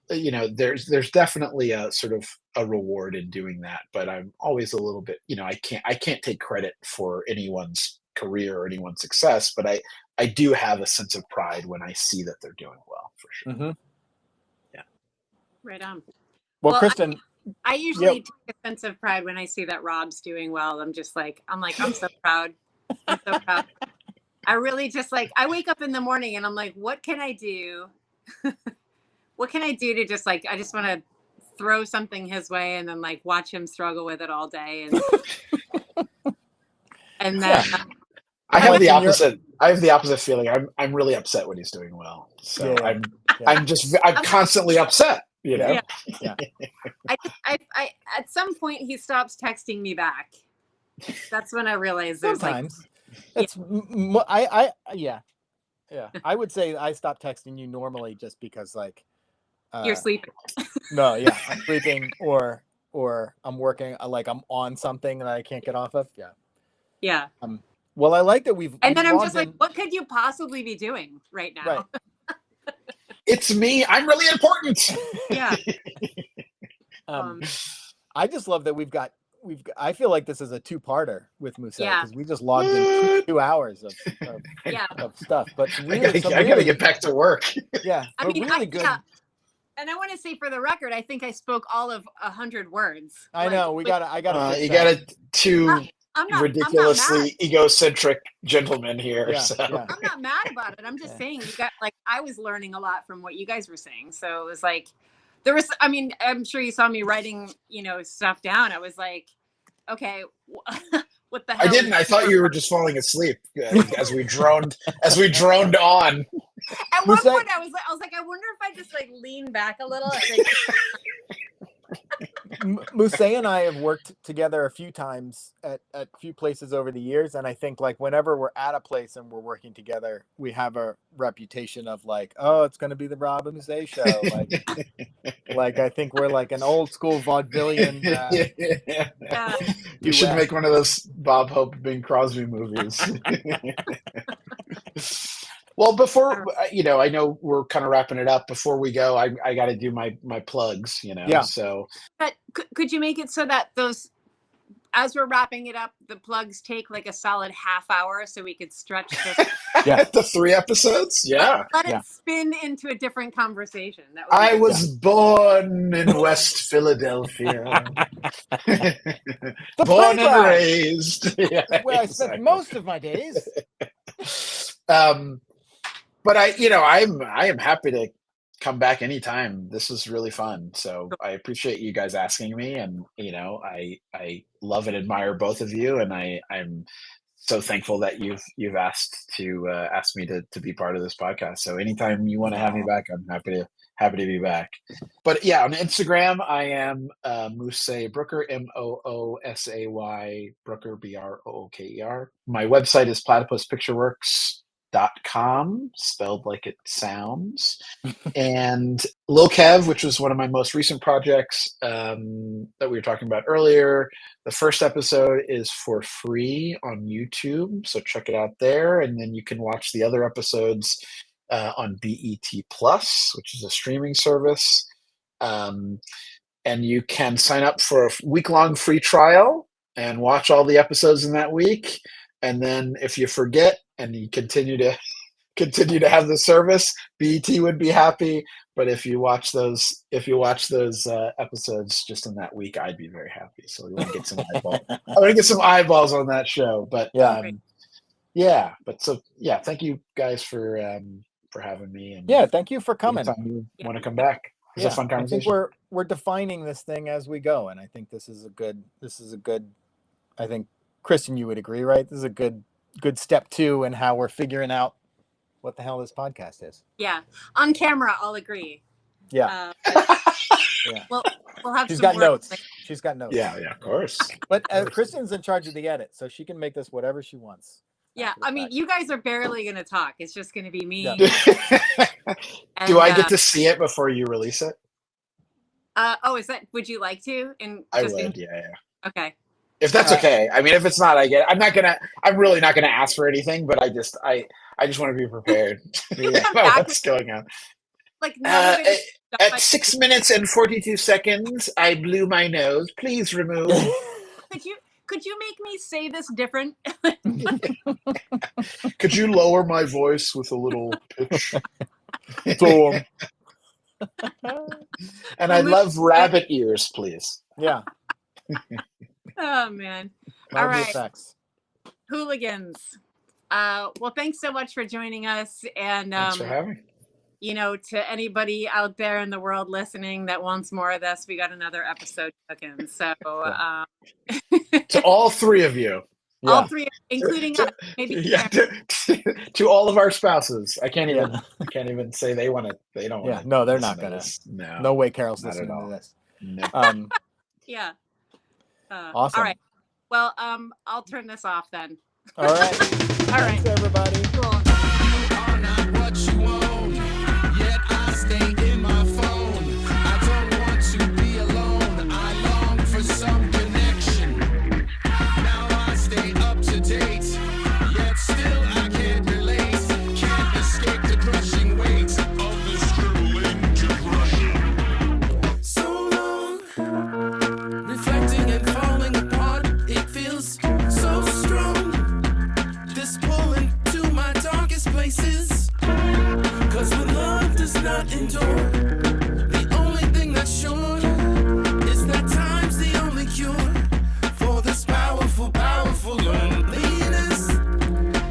there's definitely a sort of a reward in doing that. But I'm always a little bit, I can't take credit for anyone's career or anyone's success, but I do have a sense of pride when I see that they're doing well, for sure. Yeah. Right on. Well, Kristen, I usually take a sense of pride when I see that Rob's doing well. I'm so proud. I'm so proud. I really just like, I wake up in the morning and I'm like, what can I do? What can I do to just like, I just want to throw something his way and then like watch him struggle with it all day. And then I have the opposite. I have the opposite feeling. I'm really upset when he's doing well. So I'm constantly upset. You know. Yeah. I at some point he stops texting me back. That's when I realize there's sometimes it's I would say I stop texting you normally just because like you're sleeping. No, yeah, I'm sleeping or I'm working, like I'm on something that I can't get off of. Yeah. Well, I like that we've. And then I'm just like, what could you possibly be doing right now? Right. It's me. I'm really important. Yeah. I just love that we've got. I feel like this is a two-parter with Musa because we just logged in 2 hours of stuff. But really, I gotta get back to work. Yeah, I mean, really good. Yeah. And I want to say for the record, I think I spoke all of 100 words. I know. I gotta. You got two ridiculously egocentric gentlemen here. Yeah, so. yeah. I'm not mad about it. I'm just saying, you got like, I was learning a lot from what you guys were saying. So it was like, there was, I mean, I'm sure you saw me writing, stuff down. I was like, okay, what the hell? I didn't. I thought you were just falling asleep as we droned on. At one point, I was like, I wonder if I just like lean back a little. Musa and I have worked together a few times at a few places over the years, and I think like whenever we're at a place and we're working together, we have a reputation of like, oh, it's going to be the Rob and Musa show. Like I think we're like an old school vaudevillian. You should make one of those Bob Hope, Bing Crosby movies. Well, before I know we're kind of wrapping it up. Before we go, I got to do my plugs. Yeah. So, but could you make it so that those, as we're wrapping it up, the plugs take like a solid half hour, so we could stretch this. The 3 episodes. Yeah. Let it spin into a different conversation. That I was born in West Philadelphia. Born and raised. Yeah, where I spent most of my days. But I am happy to come back anytime. This was really fun. So I appreciate you guys asking me, and I love and admire both of you, and I'm so thankful that you've asked me to be part of this podcast. So anytime you want to have me back, I'm happy to be back. But yeah, on Instagram I am Musa Brooker, Moosay Brooker, Brooker. My website is platypuspictureworks.com, spelled like it sounds. And Lil Kev, which was one of my most recent projects that we were talking about earlier. The first episode is for free on YouTube, so check it out there. And then you can watch the other episodes on BET Plus, which is a streaming service. And you can sign up for a week-long free trial and watch all the episodes in that week. And then if you forget and you continue to have the service, BET would be happy. But if you watch those episodes just in that week, I'd be very happy. So we want to get some eyeballs. I want to get some eyeballs on that show. But thank you guys for having me. And thank you for coming. You want to come back? It's a fun conversation. I think we're defining this thing as we go, and I think this is a good. I think Kristen, you would agree, right? This is a good step 2 in how we're figuring out what the hell this podcast is. Yeah, on camera, I'll agree. Yeah. We'll have. She's got notes. She's got notes. Yeah, of course. But Kristen's in charge of the edit, so she can make this whatever she wants. Yeah, I mean, you guys are barely going to talk. It's just going to be me. Yeah. Do I get to see it before you release it? Is that? Would you like to? I would. Yeah. Okay. If that's okay. I mean, if it's not, I get it. I'm really not gonna ask for anything, but I just want to be prepared about what's going on. Like at 6 minutes and 42 seconds, I blew my nose. Please remove. Could you make me say this different? Could you lower my voice with a little pitch? And I love rabbit ears, please. Yeah. Oh man. All right. hooligans. Well, thanks so much for joining us. And, Thanks for having me. you know, to anybody out there in the world listening that wants more of this, we got another episode cooking. So, To all three of you. all three, including us, maybe. Yeah, to all of our spouses. I can't even say they want to. They don't want to. No, they're not gonna. No way, Carol's listening to this. No. Yeah. Awesome. All right. Well, I'll turn this off then. All right. Thanks, everybody. Cool. You are not what you own, yet I stay in my phone. I don't want to be alone. I long for some connection. Now I stay up to date, yet still I can't relate. Can't escape the crushing weight of the scribbling depression. So long, reflecting and falling apart. It feels so strong. This pulling to my darkest places. 'Cause when love does not endure, the only thing that's sure is that time's the only cure for this powerful, powerful loneliness.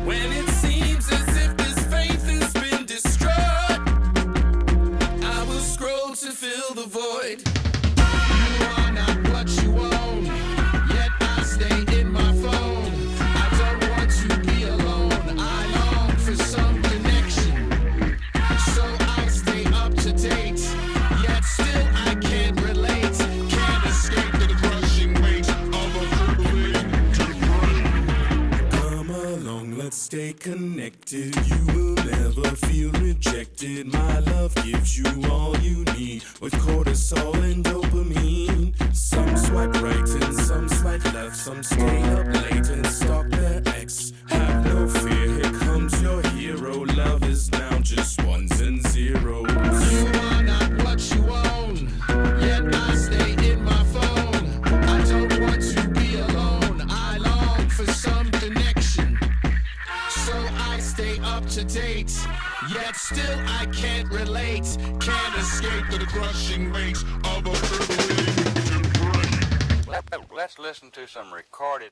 When it seems as if this faith has been destroyed, I will scroll to fill the void. You are not what you own, yet I stay in my phone. I don't want to be alone. I long for some connection. So I stay up to date, yet still I can't relate. Can't escape the crushing weight of a crippling depression. Come along, let's stay connected. You will never feel rejected. My love gives you all you need with cortisol and dopamine. Some swipe right and some swipe left. Some stay up late and stalk their ex. Have no fear, here comes your hero. Love is now just ones and zeros. You are not what you own, yet I stay in my phone. I don't want to be alone. I long for some connection. So I stay up to date, yet still I can't relate. Can't escape the crushing weight of a crippling depression. Let's listen to some recorded